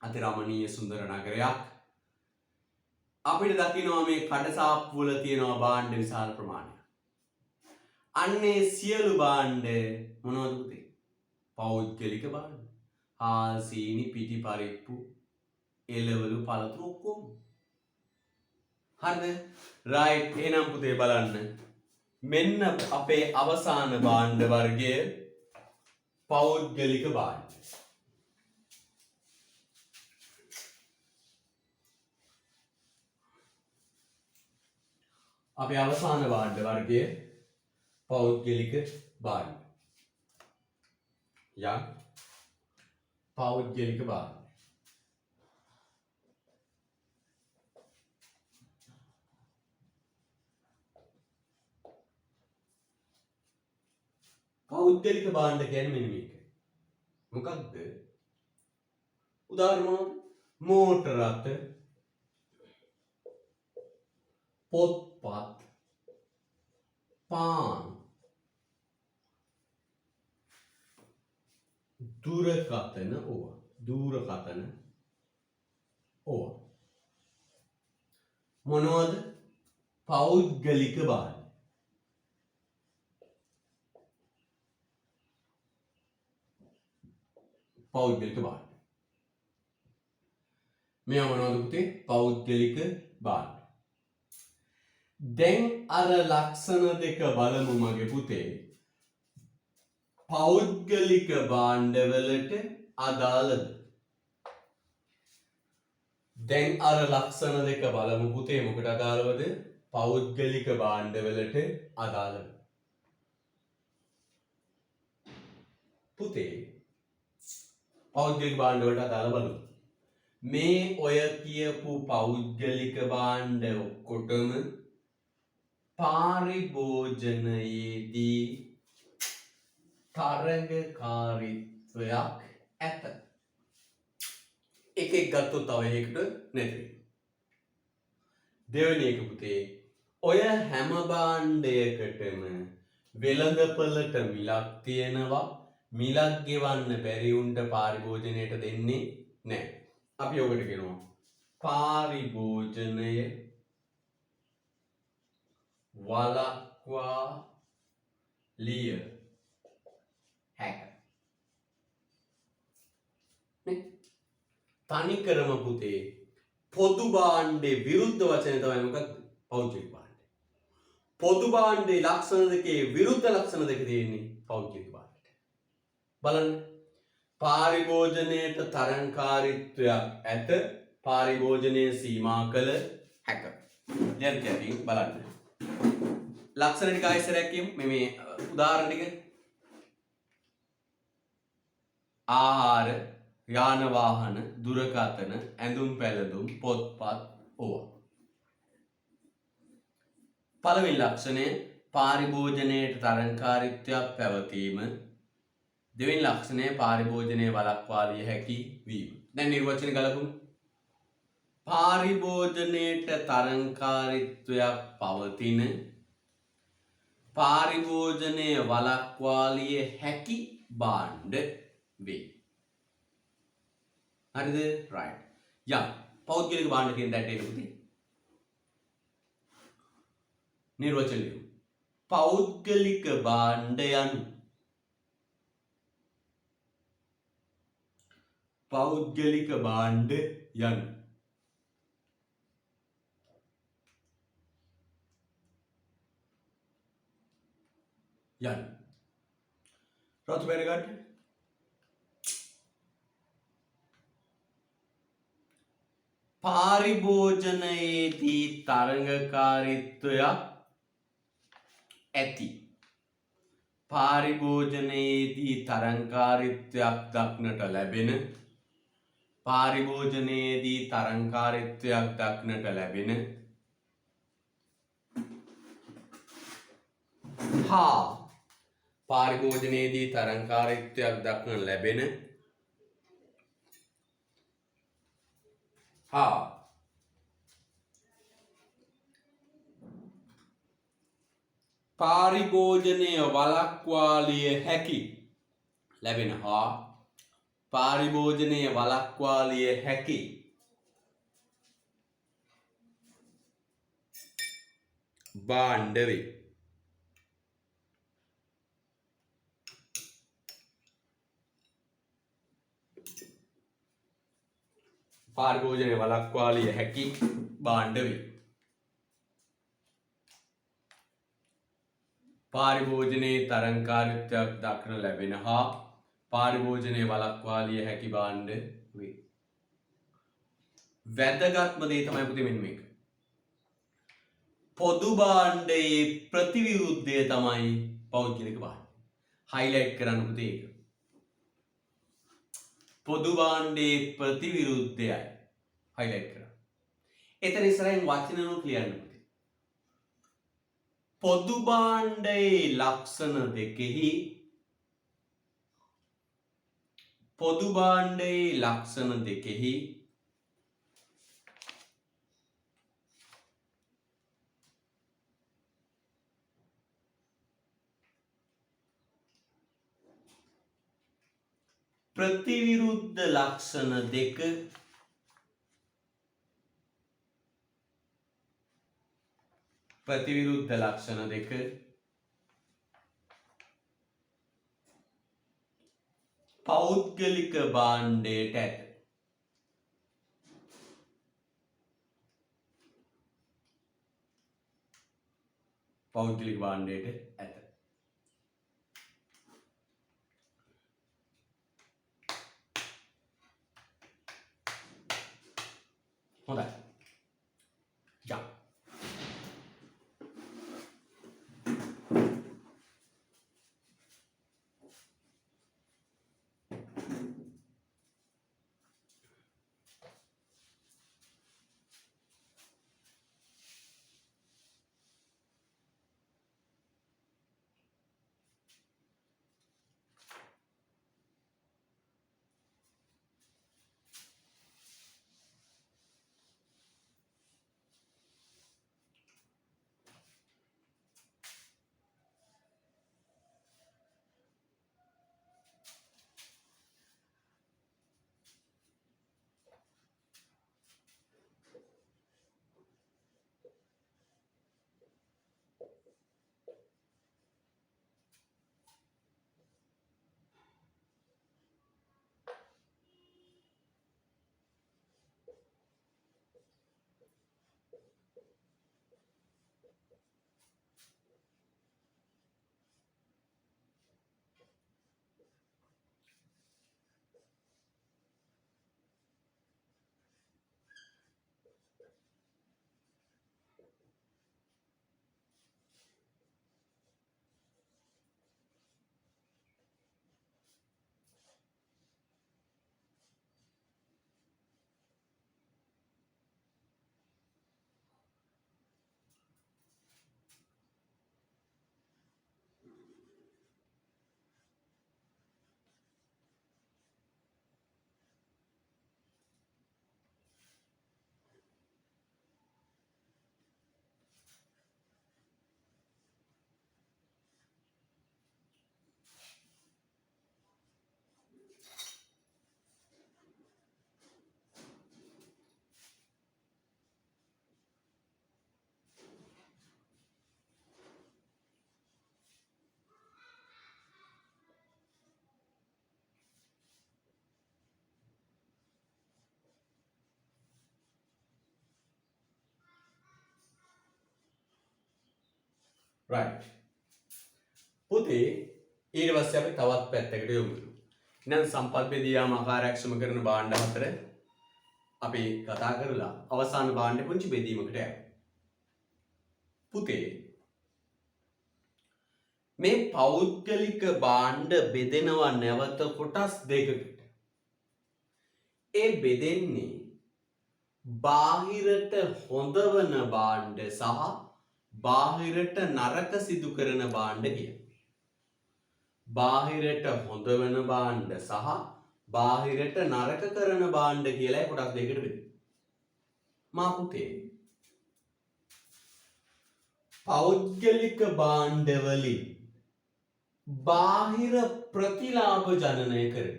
අතිරමණීය සුන්දර නගරයක්. අපිට දකිනවා මේ කඩසාප්පු වල තියෙනවා භාණ්ඩ විශාල ප්‍රමාණයක්. අන්නේ සියලු භාණ්ඩ මොනවද පුතේ? පෞද්ගලික භාණ්ඩ. හාල් සීනි පිටි පරිප්පු එළවලු පළතුරු ඔක්කොම. හරිද? රයිට්. එහෙනම් පුතේ බලන්න. මෙන්න අපේ අවසාන භාණ්ඩ වර්ගය පෞද්ගලික භාණ්ඩ. අපේ අවසාන භාණ්ඩ වර්ගය පෞද්ගලික භාණ්ඩ. යම් පෞද්ගලික භාණ්ඩ. පෞද්ගලික භාණ්ඩ කියන්නේ මෙන්න මේක. මොකක්ද? උදාහරණ මෝටර රථ, පොත්පත්, පාන්, දුරකථන ඕවා. දුරකථන ඕවා. මොනවද? පෞද්ගලික භාණ්ඩ. පෞද්ගලික භාණ්ඩ. මෙයා මොනවද පුතේ? පෞද්ගලික භාණ්ඩ. දැන් අර ලක්ෂණ දෙක බලමු මගේ පුතේ. පෞද්ගලික භාණ්ඩ වලට අදාළද? දැන් අර ලක්ෂණ දෙක බලමු පුතේ මොකට අදාළවද? පෞද්ගලික භාණ්ඩ වලට අදාළව. පුතේ පෞද්ගලික භාණ්ඩ වලට අදාළ බලමු. මේ ඔය කියපු පෞද්ගලික භාණ්ඩ ඔක්කොටම පාරිභෝජනයේදී තරඟකාරීත්වයක් ඇත. එකෙක් ගත්තොත් තව එකකට නැති වෙනවා. දෙවෙනි එක පුතේ ඔය හැම භාණ්ඩයකටම වෙළඳපළට මිලක් තියෙනවා. මිලක් ගෙවන්න බැරි උන්ට පාරිභෝජනයට දෙන්නේ නැහැ. අපි ඔකට කියනවා පාරිභෝජනය වළක්වා ලිය හැක. තනිකරම පුතේ පොදු භාණ්ඩේ විරුද්ධ වචනය තමයි මොකක්ද? පෞද්ගලික භාණ්ඩ. පොදු භාණ්ඩේ ලක්ෂණ දෙකේ විරුද්ධ ලක්ෂණ දෙක තියෙන්නේ පෞද්ගලික භාණ්ඩයට. බලන්න. පාරිභෝජනයට තරංකාරීත්වයක් ඇත. පාරිභෝජනය සීමා කළ හැක. දැන් කැටින් බලන්න. ලක්ෂණ ටික ආයෙසරයක් කියමු. මේ උදාහරණ ටික. ආහාර, යාන වාහන, දුරකථන, ඇඳුම් පැළඳුම්, පොත්පත් ඕවා. පළවෙනි ලක්ෂණය පාරිභෝජනයට තරංකාරීත්වයක් පැවතීම. දෙවෙනි ලක්ෂණය පාරිභෝජනය වළක්වාලිය හැකි වීම. දැන් නිර්වචන ගලපමු. පාරිභෝජනයට තරංකාරීත්වයක් පවතින පාරිභෝජනය වළක්වාලිය හැකි භාණ්ඩ වේ. හරිද? right. යම් පෞද්ගලික භාණ්ඩ කියන දැට එන්න පුතේ. නිර්වචන ලියමු. පෞද්ගලික භාණ්ඩ යනු පෞද්ගලික භාණ්ඩ යනු රතු බැර ගන්න. පාරිභෝජනයේදී තරංගකාරීත්වයක් ඇති. පාරිභෝජනයේදී තරංකාරීත්වයක් දක්නට ලැබෙන පාරිභෝජනයේදී තරංකාරීත්වයක් දක්නට ලැබෙන හා පාරිභෝජනයේදී තරංකාරීත්වයක් දක්නට ලැබෙන හා පාරිභෝජනය වළක්වාලිය හැකි ලැබෙන හා පාරිභෝජනය වළක්වාලිය හැකි භාණ්ඩ වේ. පාරිභෝජනය වළක්වාලිය හැකි භාණ්ඩ වේ. පාරිභෝජනයේ තරංකාරීත්වයක් දක්න ලැබෙන හා පාරිභෝජනය වළක්වාලිය හැකි භාණ්ඩ වේ. වැදගත්ම දේ තමයි පුතේ මෙන්න මේක. පොදු භාණ්ඩයේ ප්‍රතිවිරුද්ධය තමයි පෞද්ගලික භාණ්ඩ. හයිලයිට් කරන්න පුතේ ඒක. පොදු භාණ්ඩයේ ප්‍රතිවිරුද්ධයයි හයිලයිට් කරන්න. එතන ඉස්සරහින් වචනනුත් ලියන්න පුතේ. පොදු භාණ්ඩයේ ලක්ෂණ දෙකෙහි පොදු භාණ්ඩයේ ලක්ෂණ දෙකෙහි ප්‍රතිවිරුද්ධ ලක්ෂණ දෙක පෞද්ගලික භාණ්ඩයට ඇත. පෞද්ගලික භාණ්ඩයට ඇත. හොඳයි. යා. right. පුතේ ඊට පස්සේ අපි තවත් පැත්තකට යමු. එහෙනම් සම්පත් බෙදීම ආකාරයක්ෂම කරන භාණ්ඩ හතර අපි කතා කරලා අවසාන භාණ්ඩේ පුංචි බෙදීමකට යමු. පුතේ මේ පෞද්ගලික භාණ්ඩ බෙදෙනවා නැවත කොටස් දෙකකට. ඒ බෙදෙන්නේ බාහිරට හොඳ වන භාණ්ඩ සහ බාහිරට නරක සිදු කරන භාණ්ඩ කියලා. බාහිරට හොඳ වන භාණ්ඩ සහ බාහිරට නරක කරන භාණ්ඩ කියලා කොටස් දෙකකට බෙදෙනවා. මා පුතේ පෞද්ගලික භාණ්ඩ වලින් බාහිර ප්‍රතිලාභ ජනනය කරන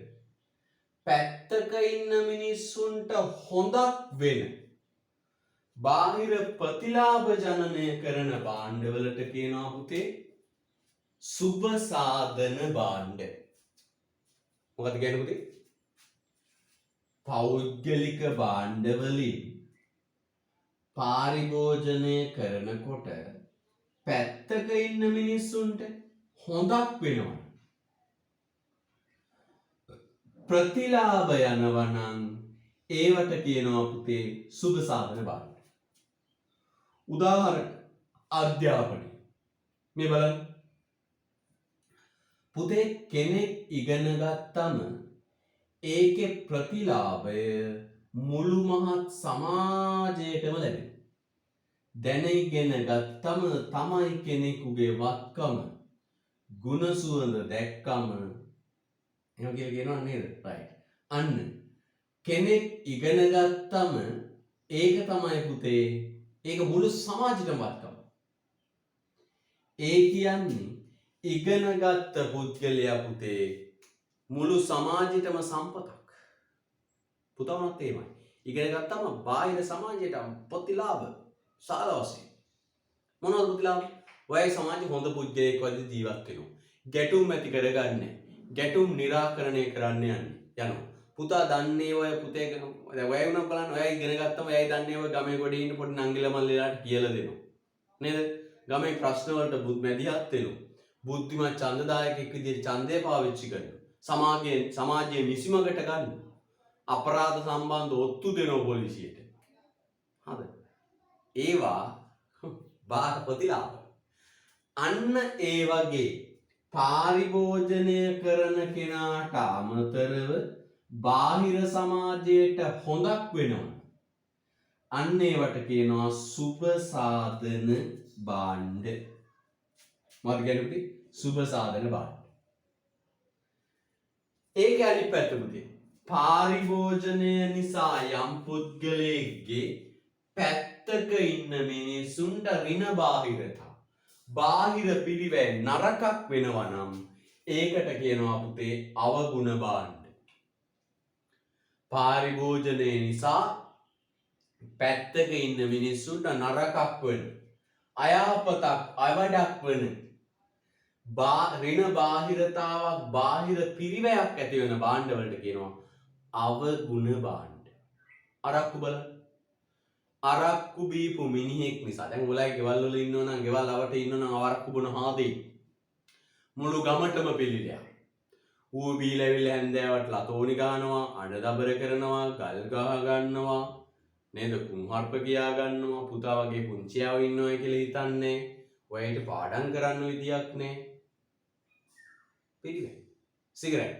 පැත්තක ඉන්න මිනිස්සුන්ට හොඳක් වෙන බාහිර ප්‍රතිලාභ ජනනය කරන භාණ්ඩවලට කියනවා පුතේ සුබ සාධන භාණ්ඩ. මොකද කියන්නේ පුතේ? පෞද්ගලික භාණ්ඩ වලින් පාරිභෝජනය කරනකොට පැත්තක ඉන්න මිනිස්සුන්ට හොඳක් වෙනවා. ප්‍රතිලාභ යනවා නම් ඒවට කියනවා පුතේ සුබ සාධන භාණ්ඩ. උදාහරණ අධ්‍යාපනය. මේ බලන්න. පුතේ කෙනෙක් ඉගෙන ගත්තම ඒකේ ප්‍රතිලාභය මුළු මහත් සමාජයටම ලැබෙනවා. දැන ඉගෙන ගත්තම තමයි කෙනෙකුගේ වත්කම ගුණ සුවඳ දැක්කම එහෙම කියලා කියනවා නේද? right. අන්න කෙනෙක් ඉගෙන ගත්තම ඒක තමයි පුතේ ඒක මුළු සමාජෙටම වත්කම. ඒ කියන්නේ ඉගෙනගත්ත පුද්ගලයා පුතේ මුළු සමාජෙටම සම්පතක්. පුතවනත් එහෙමයි. ඉගෙන ගත්තම බාහිර සමාජයට ප්‍රතිලාභ සාල වශයෙන්. මොනවද ප්‍රතිලාභ? ඔයයි සමාජෙ හොඳ පුද්ගලයෙක් වගේ ජීවත් වෙනවා. ගැටුම් ඇති කරගන්නේ. ගැටුම් निराකරණය කරන්න යනවා. පුතා දන්නේ ඔය පුතේ දැන් ඔය වුණා බලන්න ඔය ඉගෙන ගත්තම ඔයයි දන්නේ ඔය ගමේ ගොඩේ ඉන්න පොඩි නංගිලා මල්ලිලාට කියලා දෙනවා. නේද? ගමේ ප්‍රශ්න වලට මැදිහත් වෙනවා. බුද්ධිමත් ඡන්දදායකෙක් විදිහට ඡන්දය පාවිච්චි කරනවා. සමාජයේ නිසිමකට ගන්න. අපරාධ සම්බන්ධ ඔත්තු දෙනවා පොලිසියට. හරිද? ඒවා බාහිර ප්‍රතිලාභ. අන්න ඒ වගේ පාරිභෝජනය කරන කෙනාට අමතරව බාහිර සමාජයට හොඳක් වෙනවා. අන්න ඒවට කියනවා සුබ සාධන භාණ්ඩ. මොකද කියන්නේ? සුබ සාධන භාණ්ඩ. ඒක අනිත් පැත්ත පුතේ. පාරිභෝජනය නිසා යම් පුද්ගලයෙක්ගේ පැත්තක ඉන්න මිනිසුන්ට ඍණ බාහිරතා බාහිර පිළිවෙල නරකක් වෙනවා නම් ඒකට කියනවා පුතේ අවගුණ භාණ්ඩ. පාරිභෝජනය නිසා පැත්තක ඉන්න මිනිස්සුන්ට නරකක් වෙන අයහපතක් අවඩක් වෙන ඍණ බාහිරතාවක් බාහිර පිරිවැයක් ඇති වෙන භාණ්ඩ වලට කියනවා අවගුණ භාණ්ඩ. අරක්කු බලන්න. අරක්කු බීපු මිනිහෙක් නිසා දැන් ඔයලා ගෙවල් වල ඉන්නව නම් ගෙවල් අවට ඉන්නව නම් අරක්කු බොන හාදේ මුළු ගමටම පිළිලයක්. ඌ බීලවිල හැන්දෑවට ලතෝනි ගහනවා, අඬ දබර කරනවා, ගල් ගහ ගන්නවා, නේද? කුණුහරුප කියා ගන්නවා, පුතා වගේ පුංචියව ඉන්නවයි කියලා හිතන්නේ. ඔයයිට පාඩම් කරන්න විදියක් නෑ. පිළිවෙල. සිගරට්.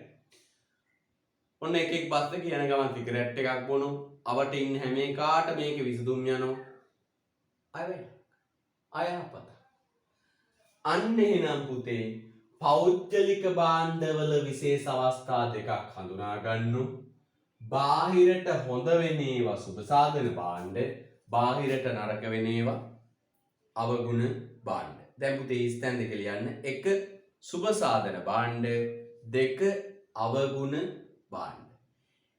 ඔන්න එකෙක් බස්ස කියන ගමන් සිගරට් එකක් බොනවා. අවට ඉන්න හැම එකාට මේක විසඳුම් යනවා. අයහපත. අන්න එහෙනම් පුතේ පෞද්ගලික භාණ්ඩවල විශේෂ අවස්ථා දෙකක් හඳුනා ගන්නු. බාහිරට හොඳ වෙන ඒවා සුබ සාධන භාණ්ඩ, බාහිරට නරක වෙන ඒවා අවගුණ භාණ්ඩ. දැන් පුතේ ස්තැන් දෙක ලියන්න. 1 සුබ සාධන භාණ්ඩ, 2 අවගුණ භාණ්ඩ.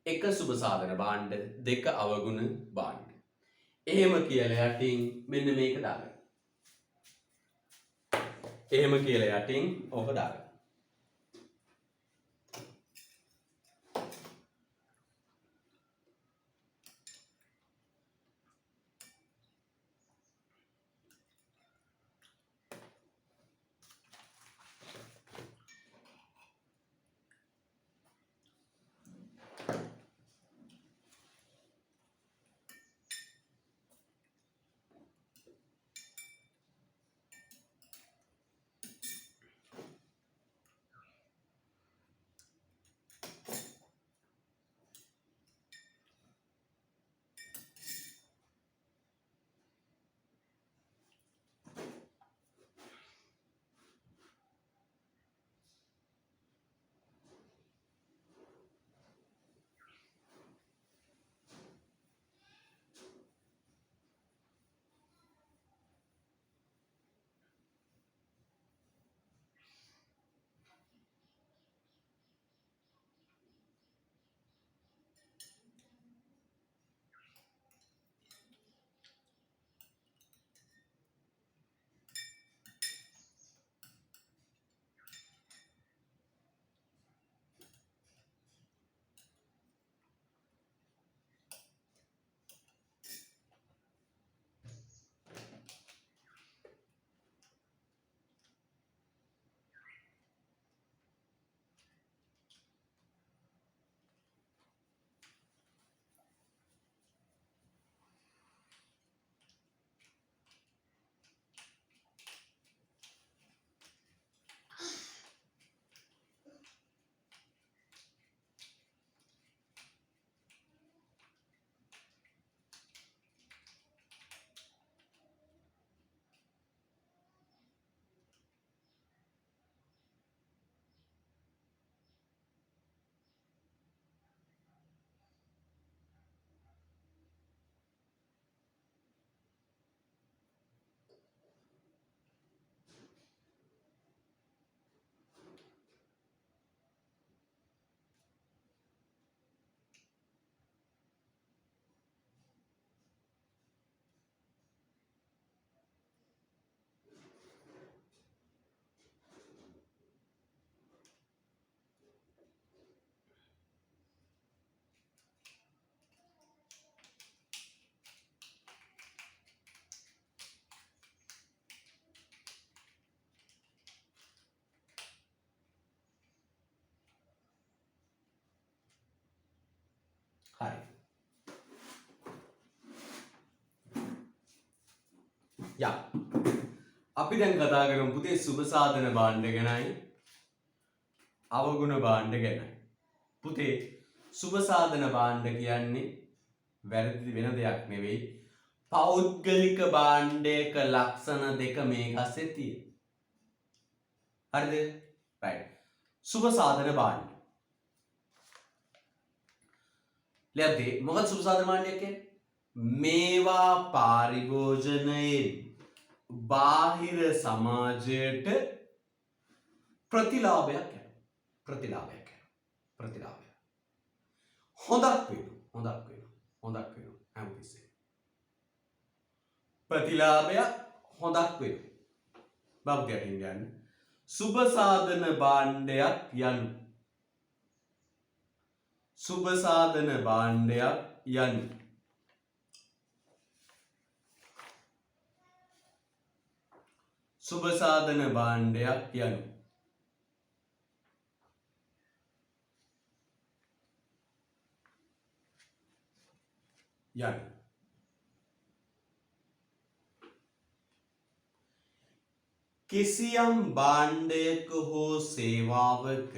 1 සුබ සාධන භාණ්ඩ, 2 අවගුණ භාණ්ඩ. එහෙම කියලා යටින් මෙන්න මේක දාගන්න. එහෙම කියලා යටින් ඔබ දාගන්න. හරි. යා. අපි දැන් කතා කරමු පුතේ සුබ සාධන භාණ්ඩ ගැනයි අවගුණ භාණ්ඩ ගැනයි. පුතේ සුබ සාධන භාණ්ඩ කියන්නේ වැරදි වෙන දෙයක් නෙවෙයි. පෞද්ගලික භාණ්ඩයක ලක්ෂණ දෙක මේක ඇස්සේ තියෙන. හරිද? right. සුබ සාධන භාණ්ඩ. ලැබේ මොකද සුබ සාධන භාණ්ඩය කියන්නේ? මේවා පාරිභෝජනයෙන් බාහිර සමාජයට ප්‍රතිලාභයක් යනවා. ප්‍රතිලාභයක් යනවා. ප්‍රතිලාභයක්. හොඳක් වෙනවා හැමතිස්සෙම. ප්‍රතිලාභයක් හොඳක් වෙනවා. බබ්ගටින් ගන්න. සුබ සාධන භාණ්ඩයක් යනු. සුබ සාධන භාණ්ඩයක් යනු. සුබ සාධන භාණ්ඩයක් යනු. කිසියම් භාණ්ඩයක හෝ සේවාවක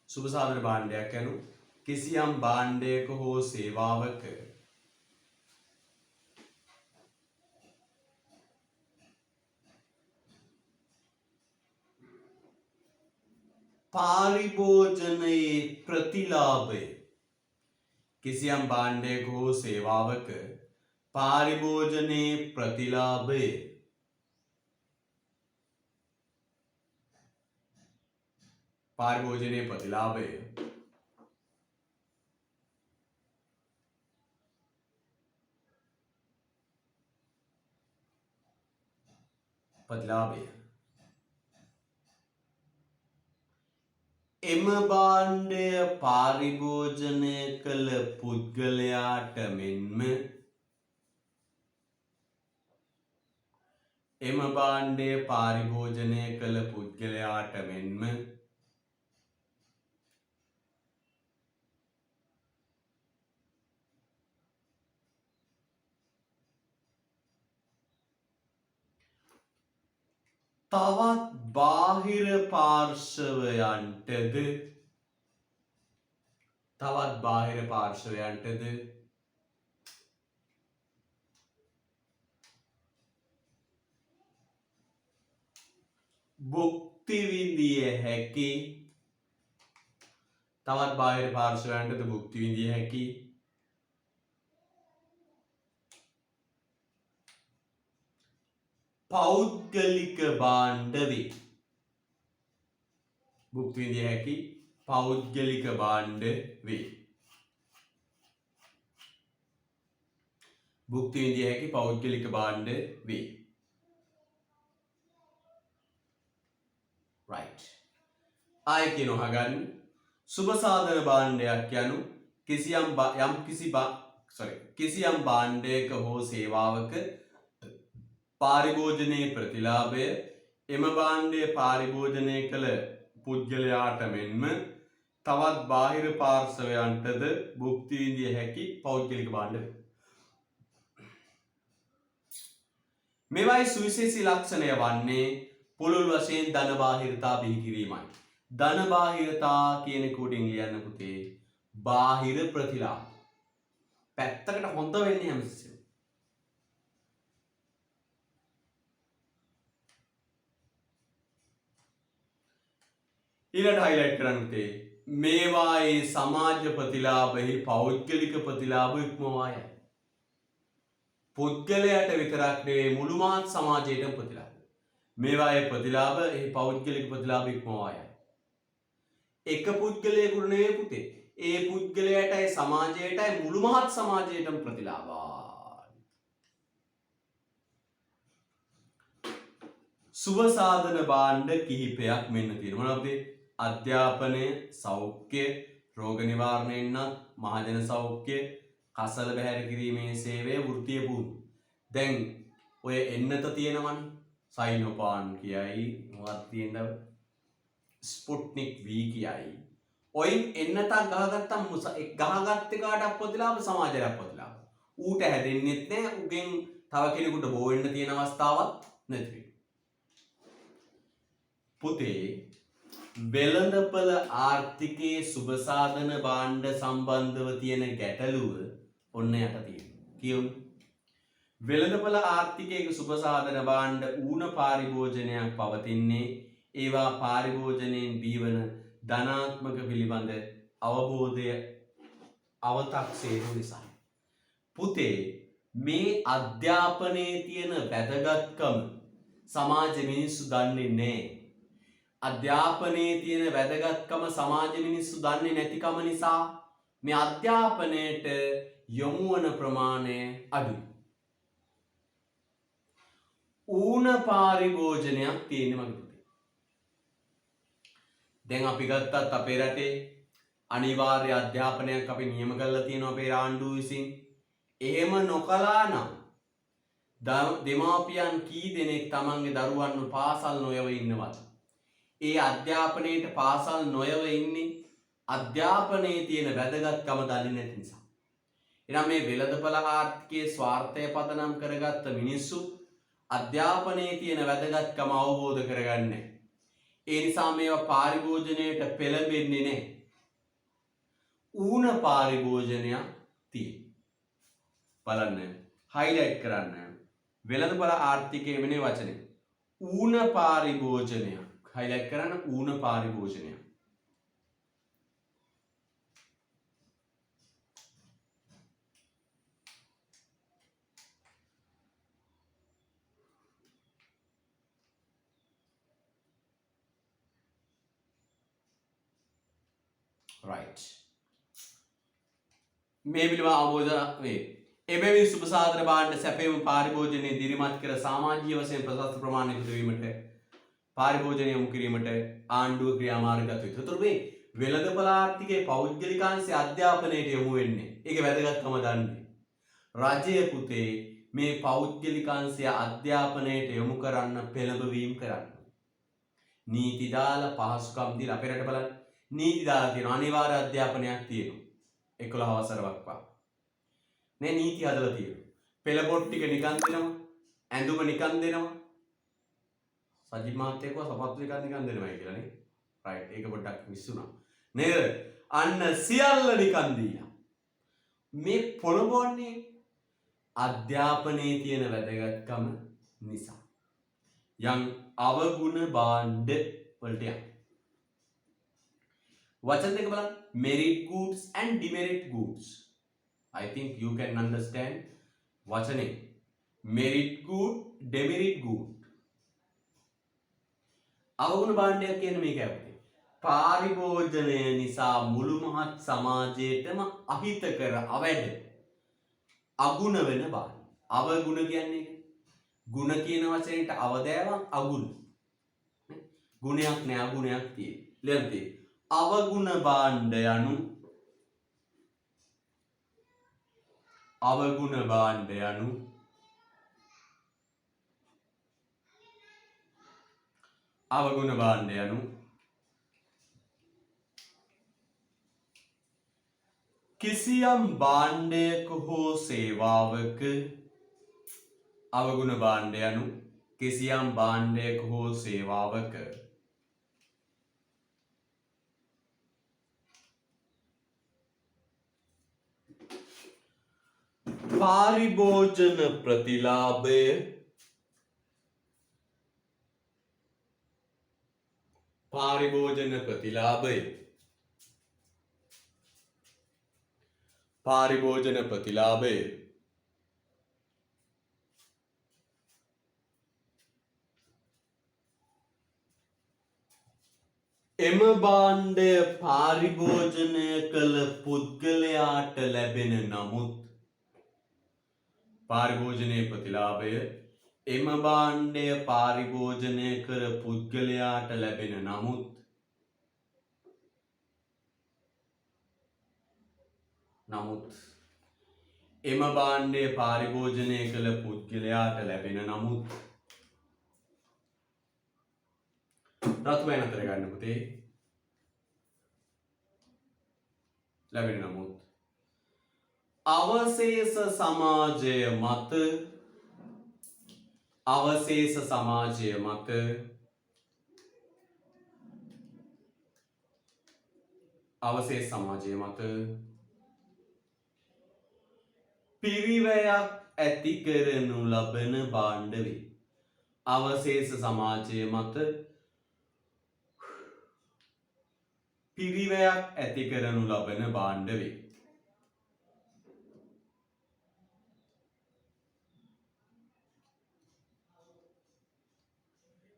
සුබ සාධන භාණ්ඩයක් යනු කිසියම් භාණ්ඩයක හෝ සේවාවක පාරිභෝජනයේ ප්‍රතිලාභය කිසියම් භාණ්ඩයක හෝ සේවාවක පාරිභෝජනයේ ප්‍රතිලාභය පාරිභෝජනයේ ප්‍රතිලාභය එම භාණ්ඩය පාරිභෝජනය කළ පුද්ගලයාට මෙන්ම එම භාණ්ඩය පාරිභෝජනය කළ පුද්ගලයාට මෙන්ම තවත් බාහිර පාර්ශවයන්ටද භුක්ති විඳිය හැකි පෞද්ගලික භාණ්ඩ වේ. භුක්ති විඳිය හැකි පෞද්ගලික භාණ්ඩ වේ. භුක්ති විඳිය හැකි පෞද්ගලික භාණ්ඩ වේ. right. ආයෙ කියනවා ගන්න. සුබ සාධන භාණ්ඩයක් යනු කිසියම් භාණ්ඩයක හෝ සේවාවක පාරිභෝජනයේ ප්‍රතිලාභය එම භාණ්ඩය පාරිභෝජනය කළ පුද්ගලයාට මෙන්ම තවත් බාහිර පාර්ශවයන්ටද භුක්ති විඳිය හැකි පෞද්ගලික භාණ්ඩ වේ. මෙවයි සුවිශේෂී ලක්ෂණය වන්නේ පුළුල් වශයෙන් ධන බාහිරතා බිහි කිරීමයි. ධන බාහිරතා කියන කෝඩින් ලියන්න පුතේ බාහිර ප්‍රතිලාභ. පැත්තකට හොඳ වෙන්නේ හැමතිස්සෙම. ඊළඟ highlight කරන්න පුතේ මේවායේ සමාජ ප්‍රතිලාභෙහි පෞද්ගලික ප්‍රතිලාභ ඉක්මවා යයි. පුද්ගලයාට විතරක් නෙවෙයි මුළු මහත් සමාජයටම ප්‍රතිලාභ. මේවායේ ප්‍රතිලාභ එහි පෞද්ගලික ප්‍රතිලාභ ඉක්මවා යයි. එක පුද්ගලයෙකුට නෙවෙයි පුතේ. ඒ පුද්ගලයාටයි සමාජයටයි මුළු මහත් සමාජයටම ප්‍රතිලාභයි. සුබ සාධන භාණ්ඩ කිහිපයක් මෙන්න තියෙනවා. මොනවද? අධ්‍යාපනය, සෞඛ්‍ය, රෝග නිවාරණයෙන්වත් මහජන සෞඛ්‍ය, කසල බැහැර කිරීමේ සේවය, වෘත්තීය පුහුණුව. දැන් ඔය එන්නත තියෙනවනේ. සයිනෝපාන් කියයි, මොකක්ද තියෙනව? ස්පුට්නික් V කියයි. ඔයින් එන්නතක් ගහගත්තම් ගහගත්ත කාටක් ප්‍රතිලාභ සමාජයට ප්‍රතිලාභ. ඌට හැදෙන්නෙත් නැහැ. උගෙන් තව කෙනෙකුට බෝ වෙන්න තියෙන අවස්ථාවක් නැති වෙනවා. පුතේ වෙළඳපළ ආර්ථිකයේ සුබසාධන භාණ්ඩ සම්බන්ධව තියෙන ගැටලුව ඔන්න යට තියෙනවා. කියමු. වෙළඳපළ ආර්ථිකයේ සුබසාධන භාණ්ඩ ඌන පාරිභෝජනයක් පවතින්නේ ඒවා පාරිභෝජනයෙන් බීවන ධනාත්මක පිළිබඳ අවබෝධය අව탁සේරු නිසා. පුතේ මේ අධ්‍යාපනයේ තියෙන වැදගත්කම සමාජ මිනිස්සු දන්නේ නැහැ. අධ්‍යාපනයේ තියෙන වැදගත්කම සමාජ මිනිස්සු දන්නේ නැතිකම නිසා මේ අධ්‍යාපනයට යොමු වන ප්‍රමාණය අඩුයි. ඌන පාරිභෝජනයක් තියෙන්නේ මගේ පුතේ. දැන් අපි ගත්තත් අපේ රටේ අනිවාර්ය අධ්‍යාපනයක් අපි නියම කරලා තියෙනවා අපේ ආණ්ඩුව විසින්. එහෙම නොකළා නම් දෙමාපියන් කී දෙනෙක් තමන්ගේ දරුවන්ව පාසල් නොයව ඉන්නවද? ඒ අධ්‍යාපනයේට පාසල් නොයව ඉන්නේ අධ්‍යාපනයේ තියෙන වැදගත්කම දන්නේ නැති නිසා. එනම් මේ වෙළඳපළ ආර්ථිකයේ ස්වාර්ථය පදනම් කරගත්ත මිනිස්සු අධ්‍යාපනයේ තියෙන වැදගත්කම අවබෝධ කරගන්නේ නැහැ. ඒ නිසා මේවා පාරිභෝජනයට පෙළඹෙන්නේ නැහැ. ඌන පාරිභෝජනයක් තියෙනවා. බලන්න හයිලයිට් කරන්න. වෙළඳපළ ආර්ථිකයේ වෙන වචනේ ඌන පාරිභෝජනයක්. හයිලයිට් කරන්න ඌන පාරිභෝජනයක්. right. මේ පිළිබඳ අවබෝධ වේ. එබැවින් සුබසාධන භාණ්ඩ සැපයීම පාරිභෝජනයේ දිරිමත් කර සමාජීය වශයෙන් ප්‍රශස්ත ප්‍රමාණයක වීමට පාරිභෝජනය යොමු කිරීමට ආණ්ඩුව ක්‍රියාමාර්ග ගත යුතුයි. ඒතර මේ වෙළඳපළ ආර්ථිකයේ පෞද්ගලිකාංශයේ අධ්‍යාපනයට යොමු වෙන්නේ. ඒක වැදගත්කම දන්නේ. රජය පුතේ මේ පෞද්ගලිකාංශය අධ්‍යාපනයට යොමු කරන්න පෙළඹවීම කරන්න. නීති දාලා පහසුකම් දීලා අපේ රට බලන්න. නීති දාලා තියෙනවා. අනිවාර්ය අධ්‍යාපනයක් තියෙනවා. 11 වසර වක්වා. නේ නීති හදලා තියෙනවා. පෙළ පොත් ටික නිකන් දෙනවා. ඇඳුම නිකන් දෙනවා. සජිත් මහත්තයා කිව්වා සපත්තු නිකන් දෙනවයි කියලා නේ. රයිට්. ඒක පොඩ්ඩක් මිස් වුණා. නේද? අන්න සියල්ල නිකන් දීලා. මේ පොළඹවන්නේ අධ්‍යාපනයේ තියෙන වැදගත්කම නිසා. යම් අවගුණ භාණ්ඩ වලට යන වචන දෙක බලන්න. merit goods and demerit goods. I think you can understand වචනේ merit good demerit good. අවගුණ භාණ්ඩයක් කියන්නේ මේක ඇත්තේ. පාරිභෝජනය නිසා මුළු මහත් සමාජයටම අහිතකර අවැඩ අගුණ වෙන භාණ්ඩ. අවගුණ කියන්නේ ගුණ කියන වචනයට අවදෑවක් අගුණ. ගුණයක් නෑ අගුණයක් තියෙන්නේ. ලියන්න අවගුණ භාණ්ඩ යනු අවගුණ භාණ්ඩ යනු අවගුණ භාණ්ඩ යනු කිසියම් භාණ්ඩයක හෝ සේවාවක අවගුණ භාණ්ඩ යනු කිසියම් භාණ්ඩයක හෝ සේවාවක පාරිභෝජන ප්‍රතිලාභය පාරිභෝජන ප්‍රතිලාභය පාරිභෝජන ප්‍රතිලාභය එම භාණ්ඩය පාරිභෝජනය කළ පුද්ගලයාට ලැබෙන නමුත් පාරිභෝජනයේ ප්‍රතිලාභය එම භාණ්ඩය පාරිභෝජනය කර පුද්ගලයාට ලැබෙන නමුත් එම භාණ්ඩය පාරිභෝජනය කළ පුද්ගලයාට ලැබෙන නමුත් රතු බෑන අතර ගන්න පුතේ ලැබෙන නමුත් අවශේෂ සමාජය මත අවශේෂ සමාජය මත අවශේෂ සමාජය මත පිරිවැයක් ඇති කරනු ලබන භාණ්ඩ වේ. අවශේෂ සමාජය මත පිරිවැයක් ඇති කරනු ලබන භාණ්ඩ වේ.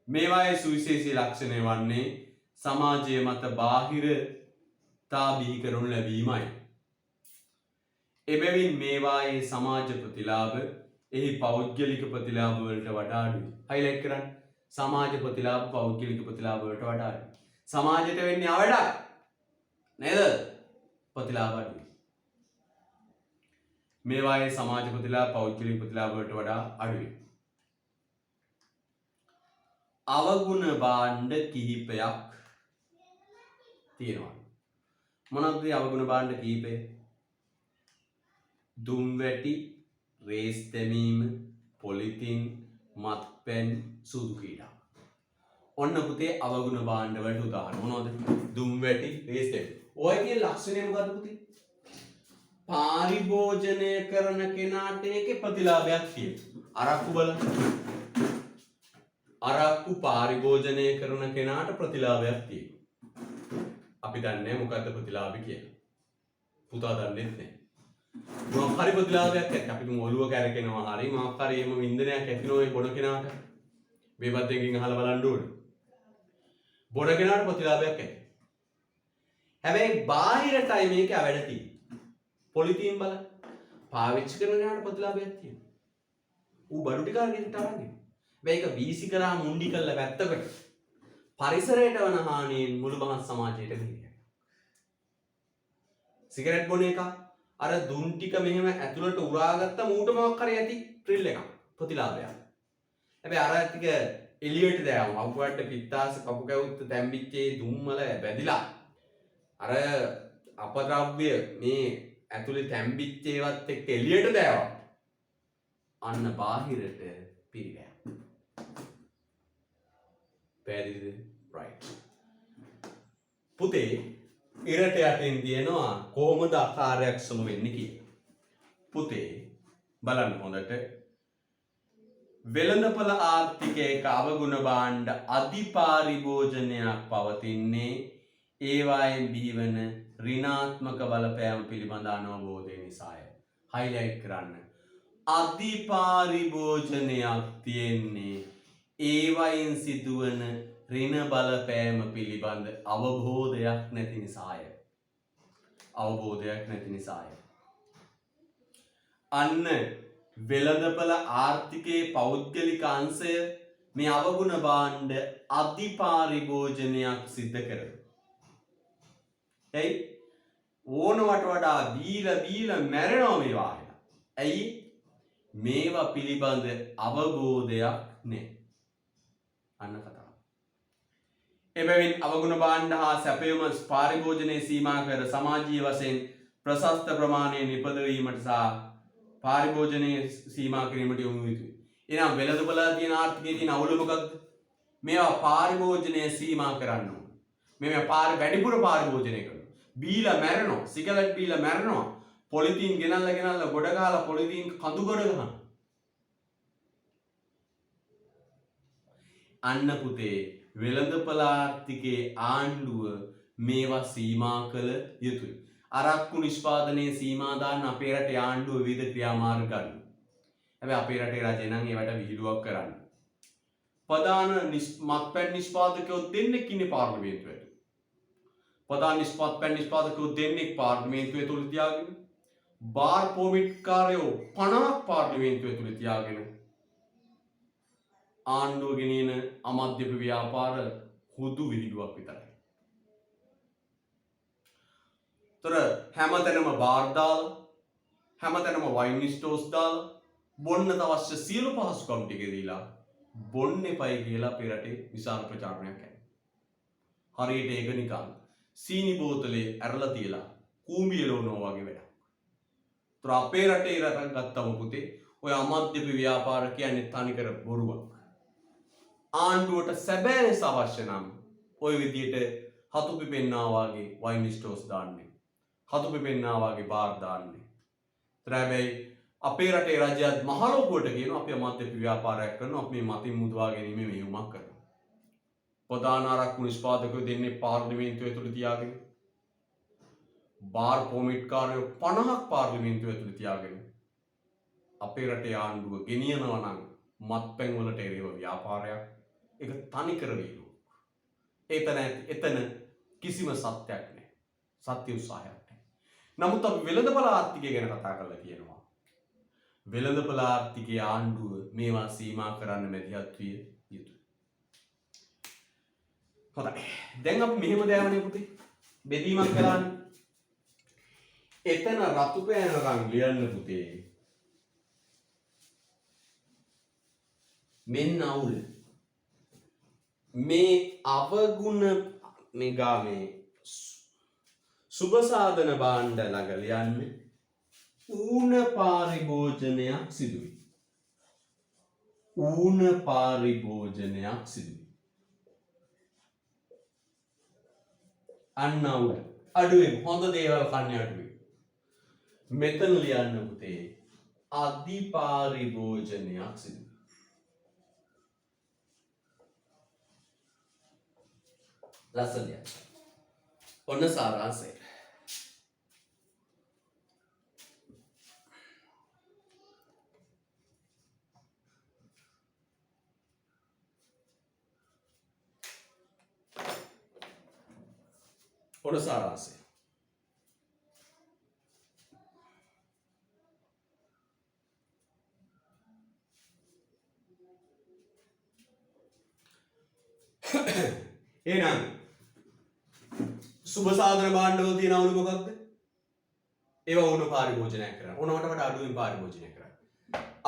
මේවායේ සුවිශේෂී ලක්ෂණය වන්නේ සමාජය මත බාහිරතා බිහි කරනු ලැබීමයි. එබැවින් මේවායේ සමාජ ප්‍රතිලාභ එහි පෞද්ගලික ප්‍රතිලාභ වලට වඩා අඩුයි. හයිලයිට් කරන්න. සමාජ ප්‍රතිලාභ පෞද්ගලික ප්‍රතිලාභ වලට වඩා අඩුයි. සමාජයට වෙන්නේ අවඩක් නේද? ප්‍රතිලාභ අඩුයි. මේවායේ සමාජ ප්‍රතිලාභ පෞද්ගලික ප්‍රතිලාභ වලට වඩා අඩුයි. අවගුණ භාණ්ඩ කිහිපයක් තියෙනවා. මොනවද මේ අවගුණ භාණ්ඩ කිහිපය? දුම්වැටි, රේස් දැමීම, පොලිතින්, මත්පැන්, සූදු කීඩා. ඔන්න පුතේ අවගුණ භාණ්ඩ වලට උදාහරණ මොනවද? දුම්වැටි, රේස් දැමීම. ඔය කියන ලක්ෂණය මොකද්ද පුතේ? පාරිභෝජනය කරන කෙනාට ඒකේ ප්‍රතිලාභයක් තියෙනවා. අරක්කු බලන්න. අරක්කු පාරිභෝජනය කරන කෙනාට ප්‍රතිලාභයක් තියෙනවා. අපි දන්නේ මොකද්ද ප්‍රතිලාභය කියලා. පුතා දන්නේ නැහැ. මොකක් හරි ප්‍රතිලාභයක් ඇති. අපි තුන් ඔළුව කැරකෙනවා හරි මොකක් හරි එහෙම වින්දනයක් ඇති නොවේ බොන කෙනාට. මේවත් දෙකකින් අහලා බලන්න ඕනේ. බොන කෙනාට ප්‍රතිලාභයක් ඇති. හැබැයි බාහිරටයි මේක වැඩ තියෙන්නේ. පොලිතින් බලන්න. පාවිච්චි කරන කෙනාට ප්‍රතිලාභයක් තියෙනවා. ඌ බඩු ටික අරගෙන තරන්නේ. මේක වීසි කරා මුණ්ඩි කළා වැත්තකට පරිසරයට වන හානියෙන් මුළු මහත් සමාජයට ගිහින්. සිගරට් බොන එක අර දුම් ටික මෙහෙම ඇතුළට උරාගත්තම ඌට මොකක් හරි ඇති ත්‍රිල් එකක් ප්‍රතිලාභයක්. හැබැයි අර ටික එළියට දැම්මම අවුවට පිත්තාස කපු කැවුත් තැම්බිච්චේ දුම් වල බැදිලා අර අපද්‍රව්‍ය මේ ඇතුලේ තැම්බිච්ච ඒවත් එක්ක එළියට දැම්මා. අන්න බාහිරට පිරිවැය. පැහැදිලිද? right. පුතේ ඉරට යටින් තියෙනවා කොහොමද අකාර්යක්ෂම වෙන්නේ කියලා. පුතේ බලන්න හොඳට. වෙළඳපොළ ආර්ථිකයක අවගුණ භාණ්ඩ අධිපාරිභෝජනයක් පවතින්නේ ඒවායෙන් බිහිවන ඍණාත්මක බලපෑම පිළිබඳ අනවබෝධය නිසාය. highlight කරන්න. අධිපාරිභෝජනයක් තියෙන්නේ ඒවයින් සිදුවන ඍණ බලපෑම පිළිබඳ අවබෝධයක් නැති නිසාය. අවබෝධයක් නැති නිසාය. අන්න වෙළඳපොළ ආර්ථිකයේ පෞද්ගලික අංශය මේ අවගුණ භාණ්ඩ අධිපාරිභෝජනයක් සිද්ධ කරනවා. එයි ඕනවට වඩා බීලා මැරෙනවා මේවා. ඇයි? මේවා පිළිබඳ අවබෝධයක් නැහැ. අන්න කතාව. එබැවින් අවගුණ භාණ්ඩ හා සැපයුම පාරිභෝජනයේ සීමා කර සමාජීය වශයෙන් ප්‍රශස්ත ප්‍රමාණය නිපදවීමට සහ පාරිභෝජනයේ සීමා කිරීමට යොමු යුතුයි. එහෙනම් වෙළඳපොළ තියෙන ආර්ථිකයේ තියෙන අවුල මොකක්ද? මේවා පාරිභෝජනයේ සීමා කරන්න ඕන. මේවා වැඩිපුර පාරිභෝජනය කරනවා. බීලා මැරෙනවා. සිගරට් බීලා මැරෙනවා. පොලිතින් ගෙනල්ලා ගොඩ ගහලා පොලිතින් කඳු ගොඩ ගහනවා. අන්න පුතේ වෙළඳපොළ ආර්ථිකයේ ආණ්ඩුව මේවා සීමා කළ යුතුයි. අරක්කු නිෂ්පාදනයේ සීමා දාන්න අපේ රටේ ආණ්ඩුව විවිධ ක්‍රියාමාර්ග ගන්නවා. හැබැයි අපේ රටේ රජය නම් ඒවට විහිළුවක් කරන්නේ. ප්‍රධාන මත්පැන් නිෂ්පාදකයෝ දෙන්නෙක් ඉන්නේ පාර්ලිමේන්තුවේ. ප්‍රධාන මත්පැන් නිෂ්පාදකයෝ දෙන්නෙක් පාර්ලිමේන්තුවේ තුල තියාගෙන බාර් පොමිට් කාරයෝ 50ක් පාර්ලිමේන්තුවේ තුල තියාගෙන ආණ්ඩුව ගෙනියන අමධ්‍යම ව්‍යාපාර හුදු විහිළුවක් විතරයි. තොර හැමතැනම බාර් දාලා හැමතැනම වයින් ස්ටෝර්ස් දාලා බොන්න අවශ්‍ය සියලු පහසුකම් ටික දීලා බොන්න එපයි කියලා අපේ රටේ විශාල ප්‍රචාරණයක් කරනවා. හරියට ඒක නිකන් සීනි බෝතලේ ඇරලා තියලා කූඹිය ලෝනවා වගේ වැඩක්. ඒතර අපේ රටේ රටක් ගත්තම පුතේ ඔය අමාත්‍ය ව්‍යාපාර කියන්නේ තනිකර බොරුවක්. ආණ්ඩුවට සැබෑ ලෙස අවශ්‍ය නම් ඔය විදියට හතු පිපෙන්නා වගේ වයින් ස්ටෝර්ස් දාන්නේ. හතු පිපෙන්නා වගේ බාර් දාන්නේ. ඒතර හැබැයි අපේ රටේ රජයත් මහලොකුවට කියනවා අපි අමාත්‍ය ව්‍යාපාරයක් කරනවා අපි මේ මතින් මුදවා ගැනීම මෙහෙයුමක් කරනවා. ප්‍රධාන ආරක්ෂක නිෂ්පාදකයෝ දෙන්නේ පාර්ලිමේන්තුව ඇතුළේ තියාගෙන බාර් පොමිට් කාරයෝ 50ක් පාර්ලිමේන්තුව ඇතුළේ තියාගෙන අපේ රටේ ආණ්ඩුව ගෙනියනවා නම් මත්පැන් වලට එරෙහිව ව්‍යාපාරයක් ඒක තනිකර වීලු. එතන කිසිම සත්‍යයක් නැහැ. සත්‍ය උත්සාහයක් නැහැ. නමුත් අපි වෙළඳපොළ ආර්ථිකය ගැන කතා කරලා කියනවා. වෙළඳපොළ ආර්ථිකයේ ආණ්ඩුව මේවා සීමා කරන්න මැදිහත් විය යුතුයි. හොඳයි. දැන් අපි මෙහෙම දාවනේ පුතේ. බෙදීමක් කරන්නේ. එතන රතු පෑන රං ලියන්න පුතේ. මෙන්න අවුල. මේ අවගුණ මේ සුබ සාධන භාණ්ඩ ළඟ ලියන්නේ ඌන පාරිභෝජනයක් සිදුවේ. ඌන පාරිභෝජනයක් සිදුවේ. අන්න අවුල. අඩුවෙන් හොඳ දේවල් කන්නේ අඩුවෙන්. මෙතන ලියන්න පුතේ අධි පාරිභෝජනයක් සිදුවේ. ලස්සන ලියන්න. ඔන්න සාරාංශය. ඔන්න සාරාංශය. එහෙනම් සුබ සාධන භාණ්ඩවල තියෙන අවුල මොකක්ද? ඒවා ඕන පාරිභෝජනයක් කරන්න. ඕනවට වඩා අඩුවෙන් පාරිභෝජනය කරන්න.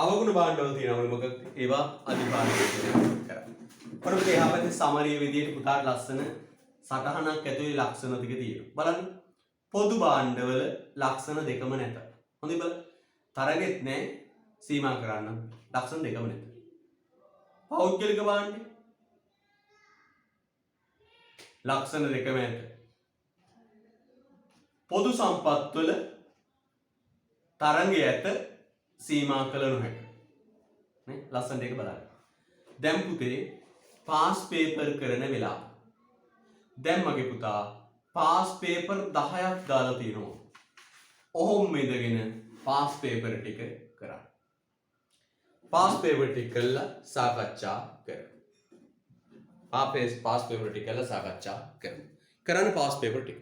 අවගුණ භාණ්ඩවල තියෙන අවුල මොකක්ද? ඒවා අධි පාරිභෝජනය කරන්න. පොරොත් එහාපැත්තේ සමරිය විදියට පුතාට ලස්සන සටහනක් ඇතුලේ ලක්ෂණ ටික තියෙනවා. බලන්න. පොදු භාණ්ඩවල ලක්ෂණ දෙකම නැත. හොඳයි බලන්න. තරගෙත් නැහැ සීමා කරන්න. ලක්ෂණ දෙකම නැත. පෞද්ගලික භාණ්ඩේ ලක්ෂණ දෙකම ඇත. පොදු සම්පත් වල තරංගය ඇත සීමා කළ නොහැක. නේ ලස්සන දෙක බලන්න. දැන් පුතේ පාස් පේපර් කරන වෙලාව. දැන් මගේ පුතා පාස් පේපර් 10ක් දාලා තියෙනවා. ඔහොම ඉඳගෙන පාස් පේපර් ටික කරා. පාස් පේපර් ටික කළා සාකච්ඡා කරමු. පාස් පේපර් ටික කළා සාකච්ඡා කරමු. කරන්න පාස් පේපර් ටික